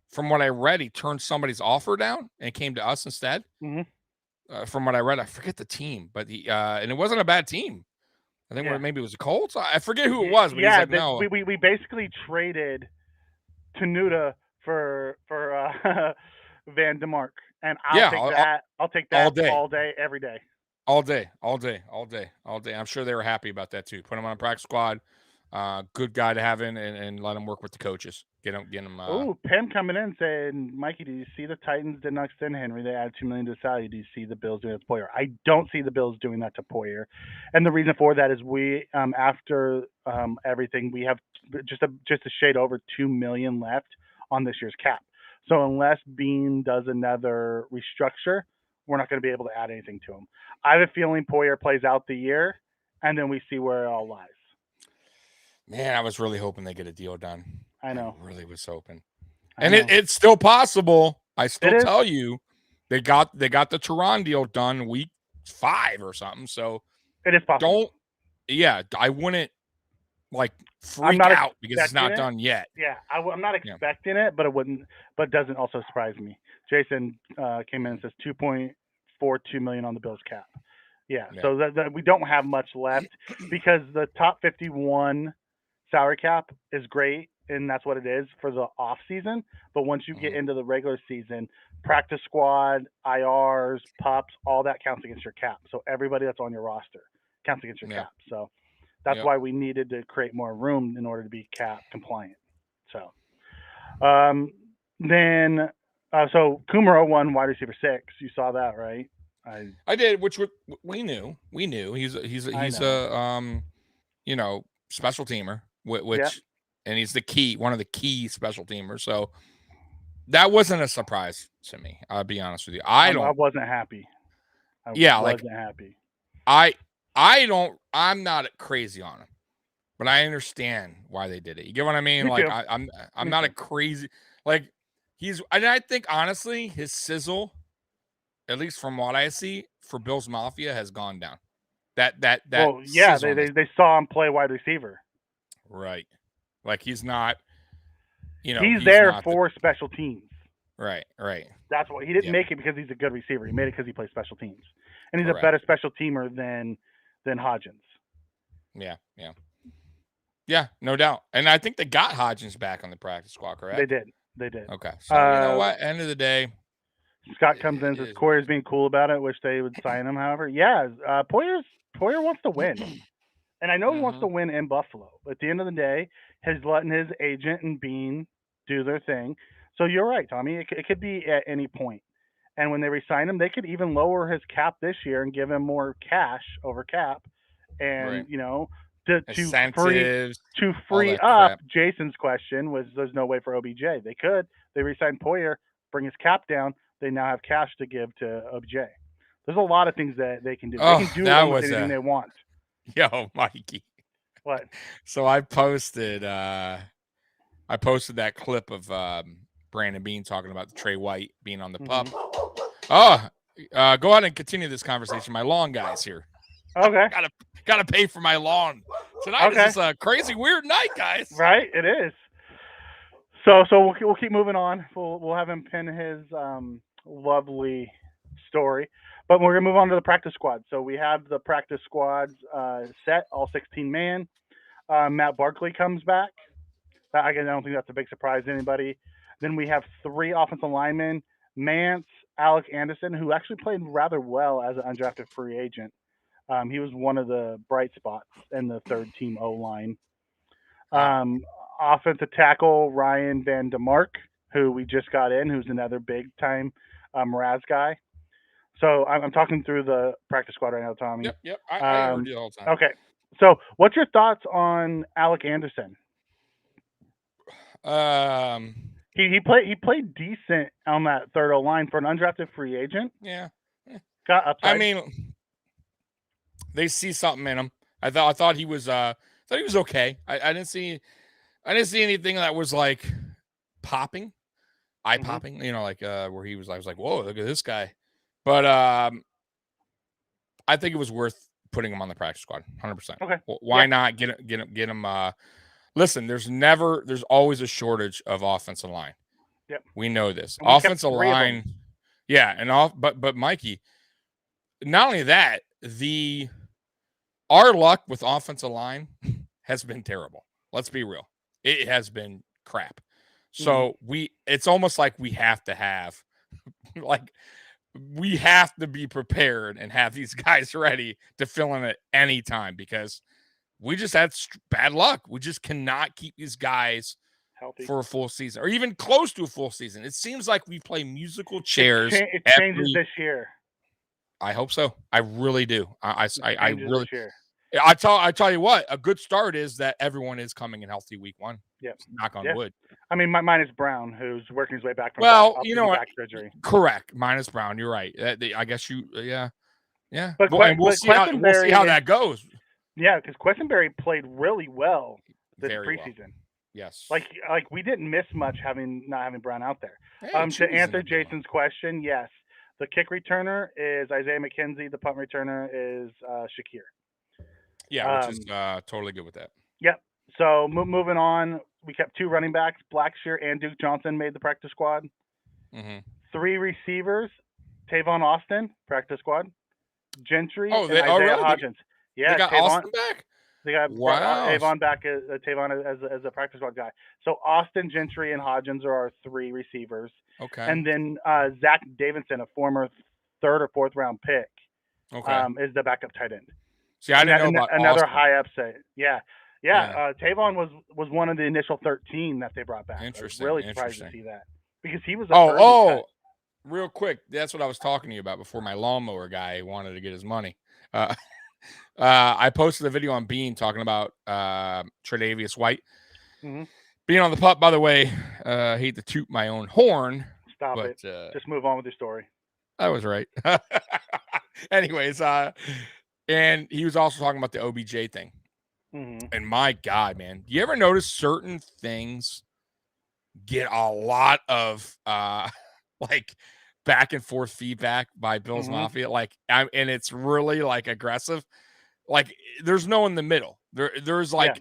Speaker 3: from what I read, he turned somebody's offer down and came to us instead.
Speaker 2: Mm-hmm.
Speaker 3: From what I read, I forget the team, but he and it wasn't a bad team. I think maybe it was the Colts. I forget who it was, but he's like, no.
Speaker 2: We basically traded Tenuta for Van DeMark, and I'll take that all day, every day.
Speaker 3: All day. I'm sure they were happy about that too. Put him on a practice squad. Good guy to have in and let him work with the coaches. Get him.
Speaker 2: Pim coming in saying, Mikey, do you see the Titans did not extend Henry? They added $2 million to salary. Do you see the Bills doing that to Poyer? I don't see the Bills doing that to Poyer, and the reason for that is we after everything we have just a shade over $2 million left on this year's cap. So unless Bean does another restructure, we're not going to be able to add anything to him. I have a feeling Poyer plays out the year, and then we see where it all lies.
Speaker 3: Man, I was really hoping they get a deal done.
Speaker 2: I know.
Speaker 3: I really was hoping. And it's still possible. I still tell you, they got the Tehran deal done week 5 or something. So
Speaker 2: it is possible.
Speaker 3: I wouldn't freak out because it's not done yet.
Speaker 2: Yeah, I'm not expecting it, but it doesn't also surprise me. Jason came in and says 2.42 million on the Bills cap. Yeah. So that we don't have much left because the top 51 salary cap is great, and that's what it is for the off season. But once you get into the regular season, practice squad, IRs, pups, all that counts against your cap. So everybody that's on your roster counts against your cap. So that's why we needed to create more room in order to be cap compliant. So then Kumaro won wide receiver 6. You saw that, right?
Speaker 3: I did, which we knew. We knew he's a special teamer, which and he's one of the key special teamers. So that wasn't a surprise to me. I'll be honest with you. I
Speaker 2: wasn't happy.
Speaker 3: Wasn't happy. I'm not crazy on him, but I understand why they did it. You get what I mean?
Speaker 2: Me too.
Speaker 3: I'm not a crazy and I think honestly his sizzle, at least from what I see, for Bills Mafia has gone down. They
Speaker 2: saw him play wide receiver.
Speaker 3: Right. He's not,
Speaker 2: he's there for special teams.
Speaker 3: Right.
Speaker 2: That's what he didn't make it because he's a good receiver. He made it because he plays special teams, and he's a better special teamer than Hodgins.
Speaker 3: Yeah, no doubt. And I think they got Hodgins back on the practice squad, correct?
Speaker 2: They did.
Speaker 3: Okay. So you know what? End of the day,
Speaker 2: Scott comes in and says Poyer's being cool about it. Wish they would sign him. However, Poyer wants to win, and I know he wants to win in Buffalo. But at the end of the day, he's letting his agent and Bean do their thing. So you're right, Tommy. It could be at any point. And when they resign him, they could even lower his cap this year and give him more cash over cap, and to free up. Jason's question was, there's no way for OBJ. They could. They resign Poyer, bring his cap down. They now have cash to give to OBJ. There's a lot of things that they can do. They can do almost anything they want.
Speaker 3: Yo, Mikey.
Speaker 2: What?
Speaker 3: So I posted that clip of Brandon Bean talking about the Trey White being on the pup. Go ahead and continue this conversation. My lawn guy's here.
Speaker 2: Okay.
Speaker 3: Gotta pay for my lawn. Tonight is a crazy, weird night, guys.
Speaker 2: Right, it is. So we'll keep moving on. We'll have him pin his lovely story, but we're gonna move on to the practice squad. So we have the practice squads set, all 16 man. Matt Barkley comes back. I don't think that's a big surprise to anybody. Then we have 3 offensive linemen: Mance, Alec Anderson, who actually played rather well as an undrafted free agent. He was one of the bright spots in the third team O-line. Offensive tackle Ryan Van DeMark, who we just got in, who's another big time Raz guy. So I'm talking through the practice squad right now, Tommy.
Speaker 3: Yep. I heard you the whole time.
Speaker 2: Okay. So what's your thoughts on Alec Anderson? He played decent on that third O line for an undrafted free agent.
Speaker 3: Yeah.
Speaker 2: Got upside.
Speaker 3: I mean, they see something in him. I thought he was okay. I didn't see anything that was like popping, eye popping, you know, like where I was like, whoa, look at this guy. But I think it was worth putting him on the practice squad, 100%.
Speaker 2: Okay.
Speaker 3: Well, why not get him? Listen, there's always a shortage of offensive line.
Speaker 2: Yep.
Speaker 3: We know this.
Speaker 2: And
Speaker 3: Offensive line, yeah, and but Mikey, not only that, our luck with offensive line has been terrible. Let's be real. It has been crap. So it's almost like we have to have we have to be prepared and have these guys ready to fill in at any time because we just had bad luck. We just cannot keep these guys
Speaker 2: healthy
Speaker 3: for a full season or even close to a full season. It seems like we play musical chairs.
Speaker 2: It changes this year.
Speaker 3: I hope so. I really do. I really.
Speaker 2: This year.
Speaker 3: I tell you what, a good start is that everyone is coming in healthy week one.
Speaker 2: Yep.
Speaker 3: Knock on wood.
Speaker 2: I mean, minus Brown, who's working his way back from
Speaker 3: back
Speaker 2: surgery.
Speaker 3: Correct. Minus Brown. You're right. I guess yeah.
Speaker 2: But
Speaker 3: we'll see how that goes.
Speaker 2: Yeah, because Questenberry played really well this preseason.
Speaker 3: Well. Yes.
Speaker 2: Like we didn't miss much not having Brown out there.
Speaker 3: Hey,
Speaker 2: to answer Jason's question, yes. The kick returner is Isaiah McKenzie. The punt returner is Shakir.
Speaker 3: Yeah, which is totally good with that.
Speaker 2: Yep. So moving on, we kept 2 running backs. Blackshear and Duke Johnson made the practice squad. 3 receivers, Tavon Austin, practice squad. Gentry and Isaiah Hodgins. Yeah,
Speaker 3: they got Austin back?
Speaker 2: They got Tavon back as a practice squad guy. So Austin, Gentry, and Hodgins are our 3 receivers.
Speaker 3: Okay.
Speaker 2: And then Zach Davidson, a former 3rd or 4th round pick, is the backup tight end.
Speaker 3: See, I didn't know about
Speaker 2: another
Speaker 3: Austin.
Speaker 2: High upside. Yeah. Tavon was one of the initial 13 that they brought back.
Speaker 3: Interesting.
Speaker 2: I was really surprised to see that because he was.
Speaker 3: Real quick, that's what I was talking to you about before. My lawnmower guy wanted to get his money. I posted a video on Bean talking about Tre'Davious White being on the pup. By the way, I hate to toot my own horn.
Speaker 2: Stop it. Just move on with your story.
Speaker 3: I was right. Anyways, and he was also talking about the OBJ thing. And my God, man, you ever notice certain things get a lot of like back and forth feedback by Bill's Mafia? And it's really like aggressive. Like there's no in the middle. There's like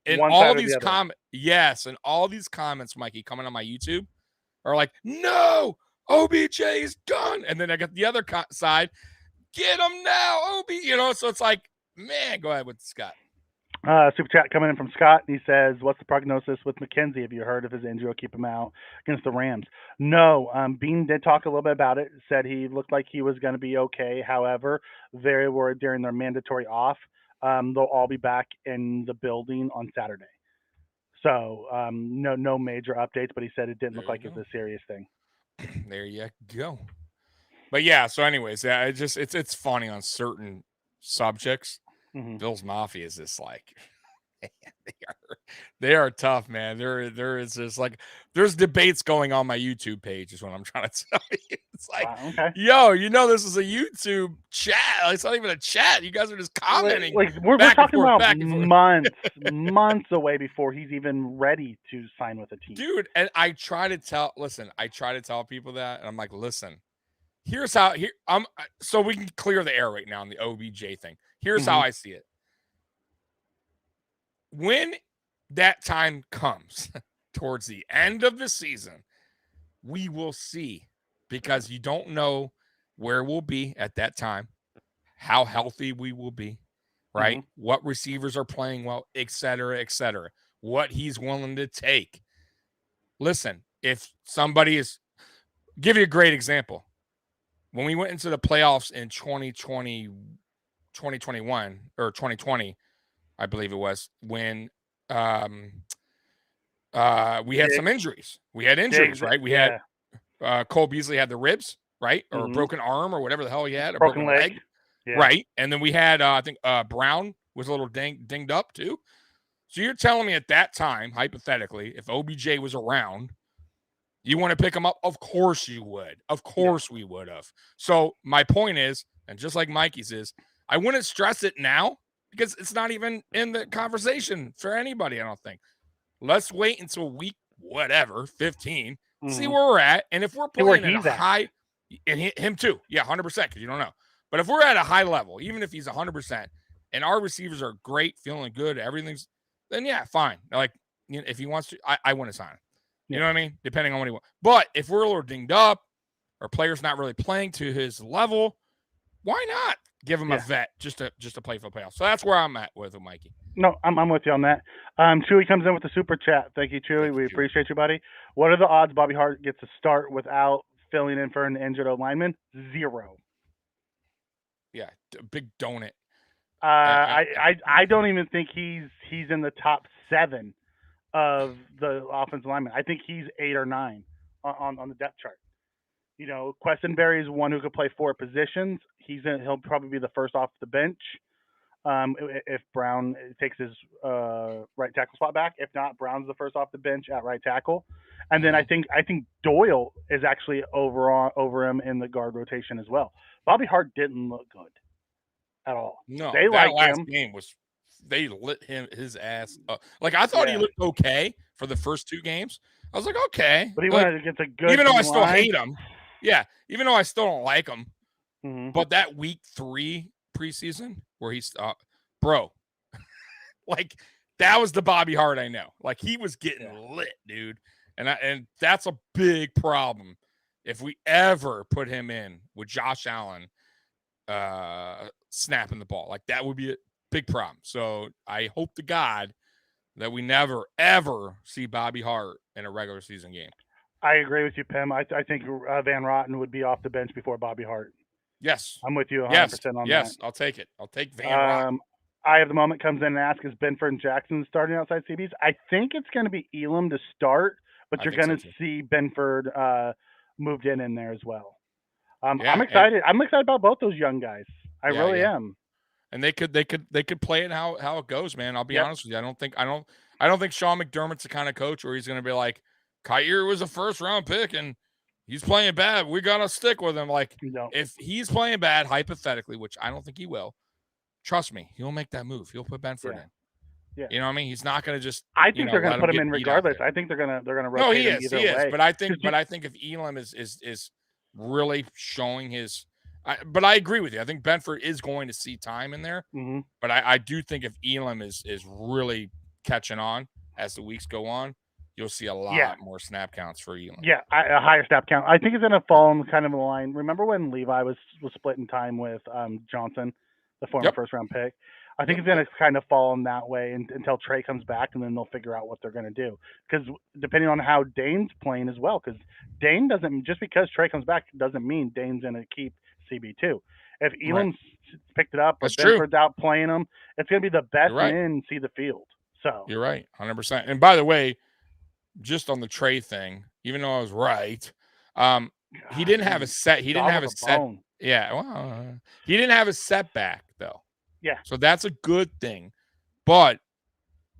Speaker 3: and all these comments. Yes, and all these comments, Mikey, coming on my YouTube are like, no, OBJ is done. And then I got the other side, get him now, OB. You know, so it's like, man, go ahead with Scott.
Speaker 2: Super chat coming in from Scott. He says, what's the prognosis with McKenzie? Have you heard of his injury? Will keep him out against the Rams? No. Bean did talk a little bit about it. Said he looked like he was going to be okay. However, very worried during their mandatory off. They'll all be back in the building on Saturday. So no major updates, but he said it didn't look like it was a serious thing.
Speaker 3: There you go. But yeah, so anyways, it's funny on certain subjects. Bill's Mafia is just like, man, they are tough, man. There is just like there's debates going on my YouTube page is what I'm trying to tell you. It's like, yo, this is a YouTube chat. It's not even a chat. You guys are just commenting.
Speaker 2: Like we're talking about months away before he's even ready to sign with a team,
Speaker 3: dude. And I try to tell people that, and I'm like, listen. Here's how so we can clear the air right now on the OBJ thing. Here's how I see it. When that time comes towards the end of the season, we will see, because you don't know where we'll be at that time, how healthy we will be, right? What receivers are playing well, et cetera, what he's willing to take. Listen, if somebody is, give you a great example. When we went into the playoffs in 2021 or 2020, I believe it was, when we had some injuries. We had injuries, right? We had Cole Beasley had the ribs. right? Or a broken arm or whatever the hell he had, a
Speaker 2: broken leg.
Speaker 3: Yeah. Right. And then we had, I think Brown was a little dinged up too. So you're telling me at that time, hypothetically, if OBJ was around, you want to pick him up? Of course you would. Of course we would have. So my point is, and just like Mikey's is, I wouldn't stress it now because it's not even in the conversation for anybody, I don't think. Let's wait until week 15, see where we're at. And if we're playing at a high, and him too, 100%, because you don't know. But if we're at a high level, even if he's 100%, and our receivers are great, feeling good, everything's, then fine. Like, if he wants to, I want to sign him. You know what I mean? Depending on what he wants. But if we're a little dinged up, or player's not really playing to his level, why not give him a vet just to play for the playoffs? So that's where I'm at with him, Mikey.
Speaker 2: No, I'm with you on that. Chewy comes in with the super chat. Thank you, Chewy. We appreciate you, buddy. What are the odds Bobby Hart gets a start without filling in for an injured lineman? 0.
Speaker 3: Yeah, big donut.
Speaker 2: I don't even think he's in the top 7 of the offensive linemen. I think he's 8 or 9 on the depth chart. You know, Questenberry is one who could play 4 positions. He'll probably be the first off the bench if Brown takes his right tackle spot back. If not, Brown's the first off the bench at right tackle. And then I think Doyle is actually over him in the guard rotation as well. Bobby Hart didn't look good at all.
Speaker 3: No,
Speaker 2: they
Speaker 3: that last
Speaker 2: him.
Speaker 3: game they lit his ass up. Like, I thought he looked okay for the first 2 games. I was like, okay.
Speaker 2: But he went against a good
Speaker 3: even though I still hate him. Yeah, even though I still don't like him. But that week 3 preseason where he's bro, like, that was the Bobby Hart I know. Like, he was getting lit, dude. And that's a big problem if we ever put him in with Josh Allen snapping the ball. Like, that would be a big problem. So I hope to God that we never, ever see Bobby Hart in a regular season game.
Speaker 2: I agree with you, Pim. I think Van Rotten would be off the bench before Bobby Hart.
Speaker 3: Yes.
Speaker 2: I'm with you 100% on that.
Speaker 3: Yes, I'll take it. I'll take Van Rotten.
Speaker 2: I have the moment comes in and asks, is Benford and Jackson starting outside CBs? I think it's going to be Elam to start, but you're going to see Benford moved in there as well. I'm excited. I'm excited about both those young guys. I really am.
Speaker 3: And they could play it how it goes, man. I'll be honest with you. I don't think Sean McDermott's the kind of coach where he's going to be like, Kyer was a first-round pick and he's playing bad. We got to stick with him. Like, if he's playing bad, hypothetically, which I don't think he will, trust me, he'll make that move. He'll put Benford in.
Speaker 2: Yeah.
Speaker 3: You know what I mean? He's not going to just.
Speaker 2: I think they're going to put him in regardless. I think they're going to rotate him either way.
Speaker 3: But I think if Elam is really showing his. But I agree with you. I think Benford is going to see time in there. But I do think if Elam is really catching on as the weeks go on, you'll see a lot more snap counts for Elam.
Speaker 2: Yeah, a higher snap count. I think it's going to fall in kind of a line. Remember when Levi was splitting time with Johnson, the former first-round pick? I think it's going to kind of fall in that way until Trey comes back, and then they'll figure out what they're going to do. Because depending on how Dane's playing as well, because Dane doesn't – just because Trey comes back doesn't mean Dane's going to keep CB2. If Elam's picked it up or Benford's out playing him, it's going to be the best men see the field. So
Speaker 3: you're right, 100%. And by the way, just on the Trey thing, even though I was right, he didn't have a set. He didn't have a set. Yeah, well, he didn't have a setback though.
Speaker 2: Yeah.
Speaker 3: So that's a good thing. But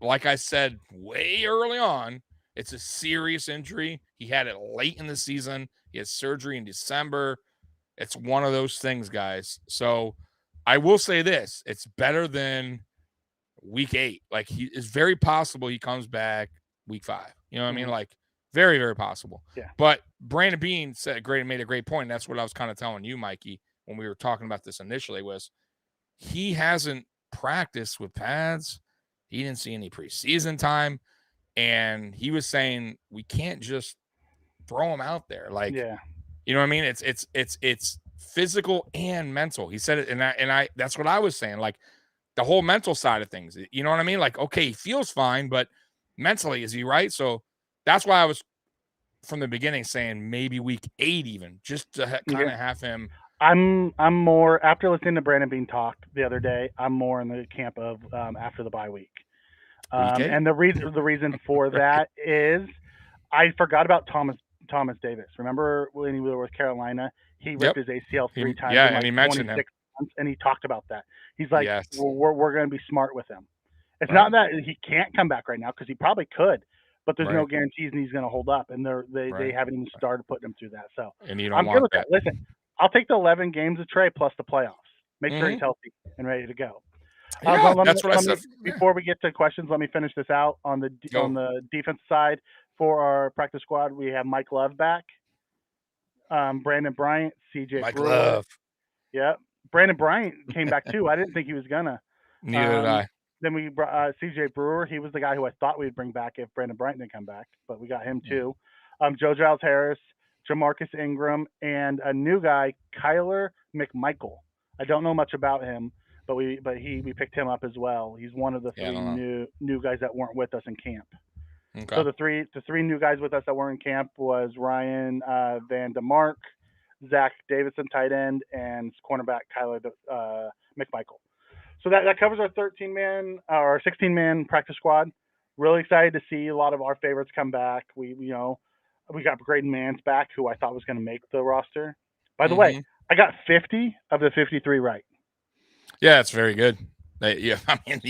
Speaker 3: like I said way early on, it's a serious injury. He had it late in the season. He had surgery in December. It's one of those things, guys. So I will say this. It's better than week 8. Like, it's very possible he comes back week 5. You know what I mean? Like, very, very possible.
Speaker 2: Yeah.
Speaker 3: But Brandon Beane made a great point. And that's what I was kind of telling you, Mikey, when we were talking about this initially, was he hasn't practiced with pads. He didn't see any preseason time. And he was saying, we can't just throw him out there. Like, you know what I mean? It's physical and mental. He said it. And I that's what I was saying. Like, the whole mental side of things, you know what I mean? Like, okay, he feels fine, but mentally, is he right? So that's why I was from the beginning saying maybe week 8 even, just to kind of have him.
Speaker 2: I'm more, after listening to Brandon Beane talk the other day, I'm more in the camp of after the bye week. And the reason for that is I forgot about Thomas Davis. Remember when he was with Carolina? He ripped his ACL 3 times
Speaker 3: yeah,
Speaker 2: in
Speaker 3: and he mentioned
Speaker 2: 26 months, and he talked about that. He's like,
Speaker 3: Yes.
Speaker 2: we're going to be smart with him. It's
Speaker 3: Right.
Speaker 2: not that he can't come back right now because he probably could, but there's no
Speaker 3: Right.
Speaker 2: guarantees and he's going to hold up, and they
Speaker 3: Right.
Speaker 2: haven't even started putting him through that. So
Speaker 3: And you don't
Speaker 2: I'm good
Speaker 3: want
Speaker 2: with that. Listen, I'll take the 11 games of Trey plus the playoffs. Make sure he's healthy and ready to go.
Speaker 3: Yeah, that's what I said.
Speaker 2: Before we get to questions, let me finish this out on the defense side. For our practice squad, we have Mike Love back, Brandon Bryant, CJ
Speaker 3: Mike
Speaker 2: Brewer.
Speaker 3: Love.
Speaker 2: Yeah, Brandon Bryant came back too. I didn't think he was gonna.
Speaker 3: Neither did I.
Speaker 2: Then we brought CJ Brewer. He was the guy who I thought we'd bring back if Brandon Bryant didn't come back, but we got him too. Joe Giles Harris, Jamarcus Ingram, and a new guy, Kyler McMichael. I don't know much about him, but we picked him up as well. He's one of the three new guys that weren't with us in camp.
Speaker 3: Okay.
Speaker 2: So the three new guys with us that were in camp was Ryan Van DeMark, Zach Davidson, tight end, and cornerback Kyler McMichael. So that covers our 13-man or 16-man practice squad. Really excited to see a lot of our favorites come back. We got Braden Mance back, who I thought was going to make the roster. By the way, I got 50 of the 53 right.
Speaker 3: Yeah, it's very good. Yeah, I mean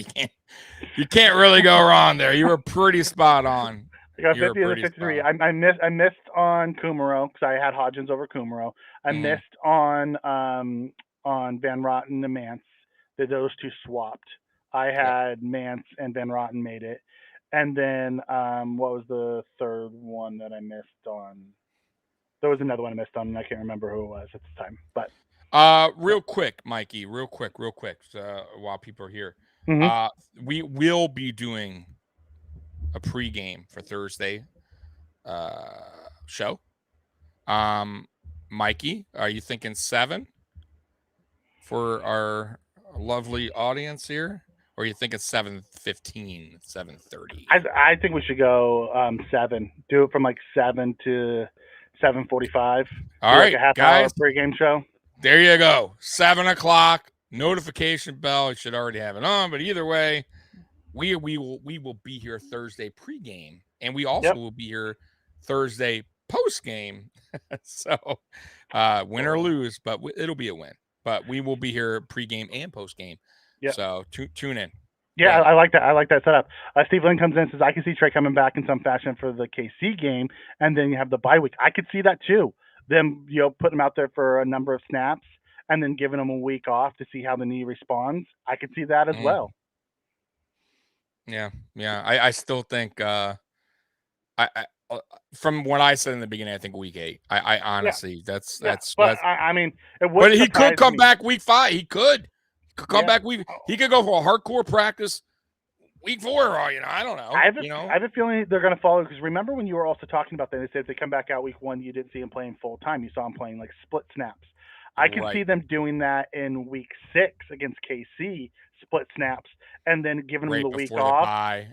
Speaker 3: you can't really go wrong there. You were pretty spot on.
Speaker 2: I got 50 of the 53. I missed on Kumaro because I had Hodgins over Kumaro. I missed on Van Rotten and Mance. Those two swapped. I had Mance and Van Rotten made it. And then what was the third one that I missed on? There was another one I missed on, and I can't remember who it was at the time. But
Speaker 3: real quick, Mikey, real quick, while people are here. We will be doing a pregame for Thursday show. Mikey, are you thinking 7 for our lovely audience here? Or are you thinking 7:15, 7:30?
Speaker 2: I think we should go 7. Do it from 7 to 7:45.
Speaker 3: All right,
Speaker 2: a half
Speaker 3: guys.
Speaker 2: hour pregame show.
Speaker 3: There you go. 7:00. Notification bell. You should already have it on, but either way, we will be here Thursday pregame, and we also will be here Thursday postgame. So win or lose, but it'll be a win. But we will be here pregame and postgame. Yep. So tune in.
Speaker 2: Yeah, I like that. I like that setup. Steve Lynn comes in and says, I can see Trey coming back in some fashion for the KC game, and then you have the bye week. I could see that too. Them, putting him out there for a number of snaps and then giving him a week off to see how the knee responds. I could see that as well.
Speaker 3: Yeah. I still think I from what I said in the beginning, I think week 8. I honestly that's
Speaker 2: I mean,
Speaker 3: but he could come back week 5. He could come back week. He could go for a hardcore practice week 4. I don't know.
Speaker 2: I have a feeling they're going to follow, because remember when you were also talking about that, they said if they come back out week 1, you didn't see him playing full time. You saw him playing split snaps. I can see them doing that in week 6 against KC, split snaps, and then giving them the week off.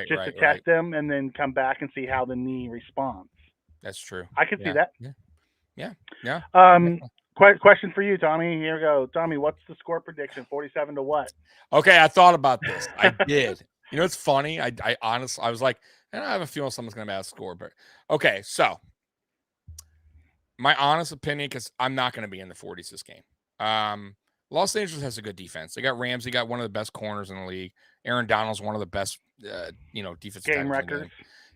Speaker 2: Just to test them, and then come back and see how the knee responds.
Speaker 3: That's true.
Speaker 2: I can see that.
Speaker 3: Yeah.
Speaker 2: Question for you, Tommy. Here we go. Tommy, what's the score prediction? 47 to what?
Speaker 3: Okay, I thought about this. I did. It's funny. I honestly, I was like, I have a feeling someone's going to have a score. But okay, so my honest opinion, because I'm not going to be in the 40s this game. Los Angeles has a good defense. They got Ramsey, got one of the best corners in the league. Aaron Donald's one of the best, defensive
Speaker 2: game records.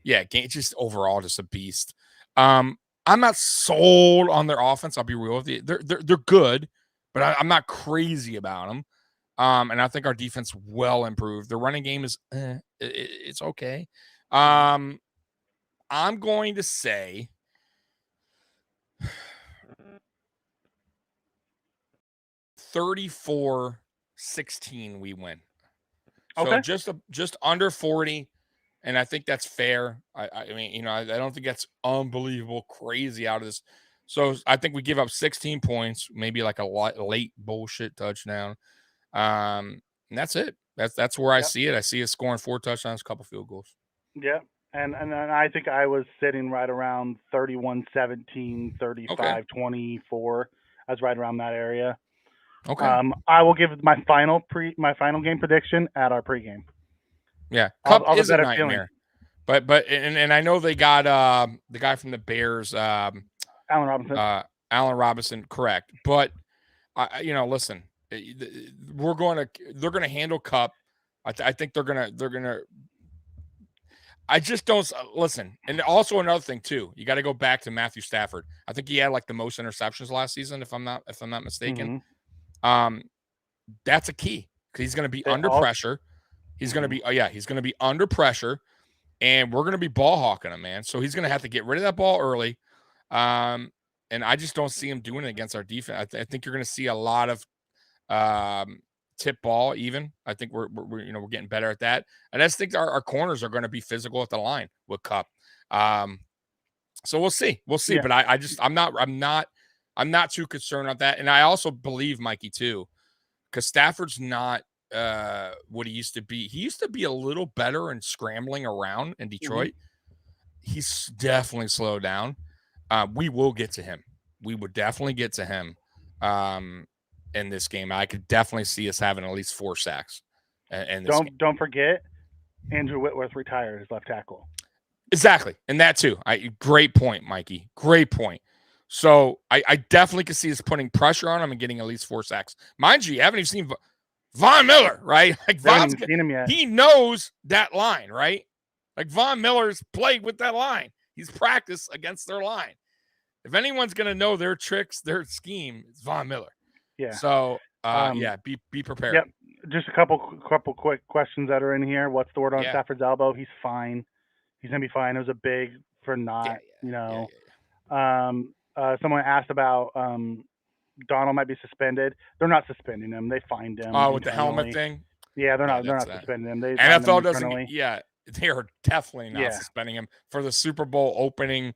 Speaker 3: Yeah, just overall, just a beast. I'm not sold on their offense. I'll be real with you. They're good, but I'm not crazy about them. And I think our defense well improved. The running game is it's okay. I'm going to say 34-16 we win. So
Speaker 2: okay.
Speaker 3: just under 40. And I think that's fair. I mean, I don't think that's unbelievable, crazy out of this. So I think we give up 16 points, maybe like a late bullshit touchdown. And that's it. That's where I see it. I see us scoring 4 touchdowns, a couple field goals.
Speaker 2: Yeah. And then I think I was sitting right around 31-17, 35-24. I was right around that area.
Speaker 3: Okay.
Speaker 2: I will give my final game prediction at our pregame.
Speaker 3: Yeah, Cup is a nightmare. But I know they got the guy from the Bears,
Speaker 2: Allen Robinson.
Speaker 3: Allen Robinson, correct. But listen, they're going to handle Cup. I think they're gonna. I just don't listen. And also another thing too, you got to go back to Matthew Stafford. I think he had like the most interceptions last season, if I'm not mistaken.
Speaker 2: Mm-hmm.
Speaker 3: That's a key because he's going to be under pressure. He's going to be he's going to be under pressure, and we're going to be ball hawking him, man. So he's going to have to get rid of that ball early. And I just don't see him doing it against our defense. I think you're going to see a lot of tip ball. Even I think we're getting better at that. And I just think our corners are going to be physical at the line with Cup. So we'll see. Yeah. But I'm not too concerned on that. And I also believe Mikey too, because Stafford's not what he used to be. He used to be a little better in scrambling around in Detroit. Mm-hmm. He's definitely slowed down. We will get to him. We would definitely get to him in this game. I could definitely see us having at least 4 sacks.
Speaker 2: Don't forget, Andrew Whitworth retired as left tackle.
Speaker 3: Exactly, and that too. Great point, Mikey. Great point. So I definitely could see us putting pressure on him and getting at least 4 sacks. Mind you, you haven't even seen Von Miller, right? Like
Speaker 2: Von's seen him yet.
Speaker 3: He knows that line, right? Like Von Miller's played with that line. He's practiced against their line. If anyone's going to know their tricks, their scheme, it's Von Miller.
Speaker 2: Yeah.
Speaker 3: So, be prepared.
Speaker 2: Yep. Just a couple quick questions that are in here. What's the word on Stafford's elbow? He's fine. He's going to be fine. It was a big for not, someone asked about Donald might be suspended. They're not suspending him. They fined him.
Speaker 3: Oh, with the helmet thing?
Speaker 2: Yeah, they're not suspending him. They
Speaker 3: NFL doesn't. Yeah, they are definitely not suspending him for the Super Bowl opening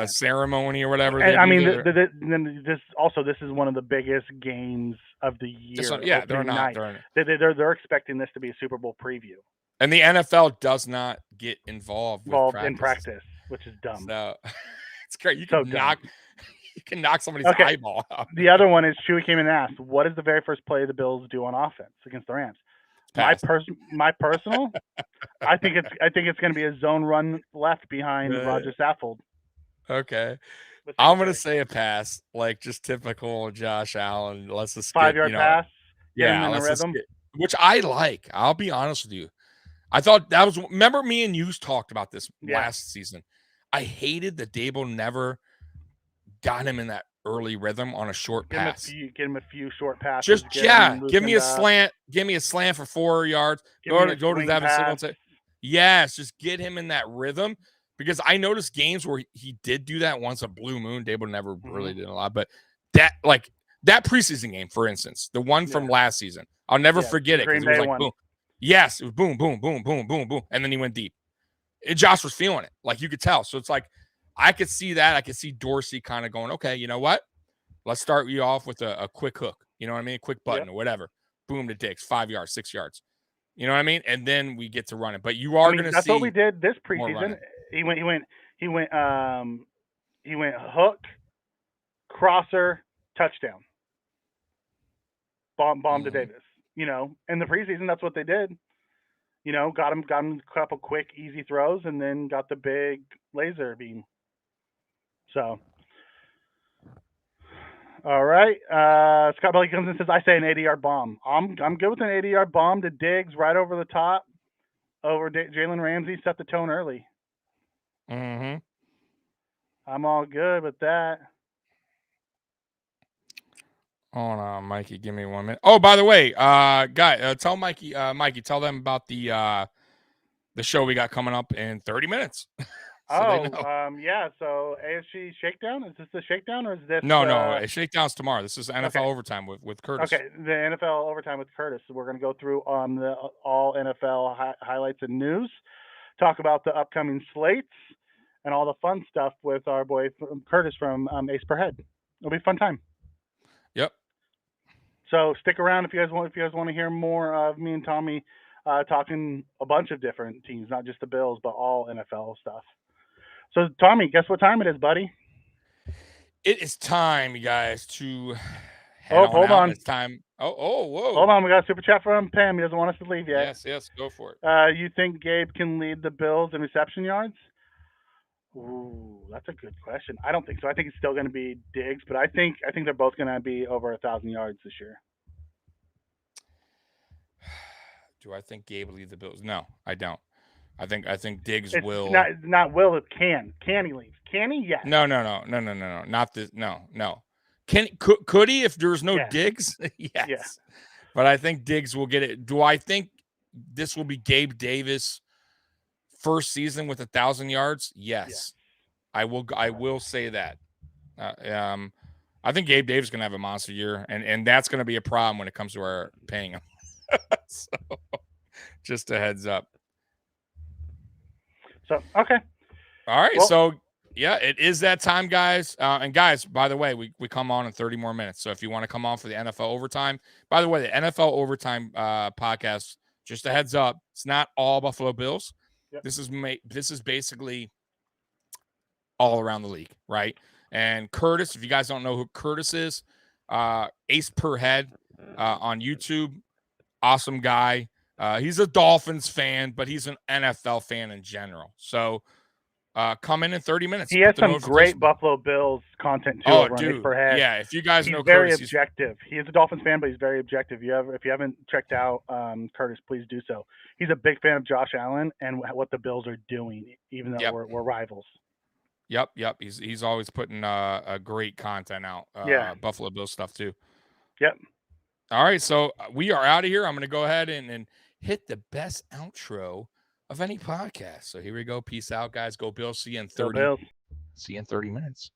Speaker 3: ceremony or whatever.
Speaker 2: And I mean, this is one of the biggest games of the year.
Speaker 3: They're not.
Speaker 2: They're expecting this to be a Super Bowl preview.
Speaker 3: And the NFL does not get involved
Speaker 2: in practice, which is dumb.
Speaker 3: So it's great. You can knock somebody's eyeball out.
Speaker 2: The other one is Chewy came and asked, "What is the very first play the Bills do on offense against the Rams?" My personal, I think it's going to be a zone run left behind Roger Saffold.
Speaker 3: Okay, I'm going to say a pass, like just typical Josh Allen. Let's just
Speaker 2: 5-yard pass.
Speaker 3: Yeah, let's rhythm. Which I like. I'll be honest with you. I thought that was. Remember, me and you talked about this last season. I hated that Dable never got him in that early rhythm on a short pass.
Speaker 2: Get him a few short passes.
Speaker 3: Give me a slant. Give me a slant for 4 yards. Go to Devin Singletary. Yes, just get him in that rhythm, because I noticed games where he did do that once a blue moon. Dable never really did a lot, but that preseason game, for instance, the one from last season, I'll never forget it, because it was like boom. Yes, it was boom, boom, boom, boom, boom, boom, and then he went deep. And Josh was feeling it, like you could tell. So it's like I could see that. I could see Dorsey kind of going, okay, you know what? Let's start you off with a quick hook. You know what I mean? A quick button or whatever. Boom to Diggs, 5 yards, 6 yards. You know what I mean? And then we get to run it. But you are going to see.
Speaker 2: That's what we did this preseason. He went hook, crosser, touchdown. Bomb to Davis. In the preseason, that's what they did. Got him a couple quick, easy throws, and then got the big laser beam. So, all right. Scott Belly comes in and says, "I say an 80-yard bomb." I'm good with an 80-yard bomb to Diggs right over the top, over Jalen Ramsey. Set the tone early.
Speaker 3: Mm-hmm.
Speaker 2: I'm all good with that.
Speaker 3: Hold on, Mikey. Give me 1 minute. Oh, by the way, guy, tell Mikey, tell them about the show we got coming up in 30 minutes.
Speaker 2: So AFC Shakedown. Is this the Shakedown, or is this?
Speaker 3: No. Shakedown's tomorrow. This is NFL Overtime with Curtis.
Speaker 2: Okay, the NFL Overtime with Curtis. So we're going to go through the all NFL highlights and news, talk about the upcoming slates, and all the fun stuff with our boy Curtis from Ace Per Head. It'll be a fun time.
Speaker 3: Yep.
Speaker 2: So stick around if you guys want to hear more of me and Tommy talking a bunch of different teams, not just the Bills, but all NFL stuff. So Tommy, guess what time it is, buddy?
Speaker 3: It is time, you guys, to
Speaker 2: hold on.
Speaker 3: It's time. Whoa.
Speaker 2: Hold on, we got a super chat from Pam. He doesn't want us to leave yet.
Speaker 3: Yes, go for it.
Speaker 2: You think Gabe can lead the Bills in reception yards? Ooh, that's a good question. I don't think so. I think it's still going to be Diggs, but I think they're both going to be over 1,000 yards this year.
Speaker 3: Do I think Gabe will lead the Bills? No, I don't. I think Diggs will.
Speaker 2: Not will. It can. Can he leave? Can he? Yes.
Speaker 3: No. Not this. No. Could he if there's no Diggs? Yes.
Speaker 2: Yeah.
Speaker 3: But I think Diggs will get it. Do I think this will be Gabe Davis' first season with 1,000 yards? Yes. I will say that. I think Gabe Davis is going to have a monster year, and that's going to be a problem when it comes to our paying him. So, just a heads up.
Speaker 2: So, okay.
Speaker 3: All right. Well, so, yeah, it is that time, guys. And, guys, by the way, we come on in 30 more minutes. So, if you want to come on for the NFL Overtime, by the way, the NFL Overtime podcast, just a heads up, it's not all Buffalo Bills. Yep. This is basically all around the league, right? And Curtis, if you guys don't know who Curtis is, Ace Per Head on YouTube, awesome guy. He's a Dolphins fan, but he's an NFL fan in general. So come in 30 minutes.
Speaker 2: He has some great Buffalo Bills content too.
Speaker 3: Oh, dude. Yeah, if you guys know
Speaker 2: very
Speaker 3: Curtis,
Speaker 2: objective. He is a Dolphins fan, but he's very objective. If you haven't checked out Curtis, please do so. He's a big fan of Josh Allen and what the Bills are doing, even though we're rivals.
Speaker 3: Yep. He's always putting a great content out. Buffalo Bills stuff too.
Speaker 2: Yep.
Speaker 3: All right, so we are out of here. I'm going to go ahead and hit the best outro of any podcast. So here we go. Peace out, guys. Go Bills. See you in 30 minutes.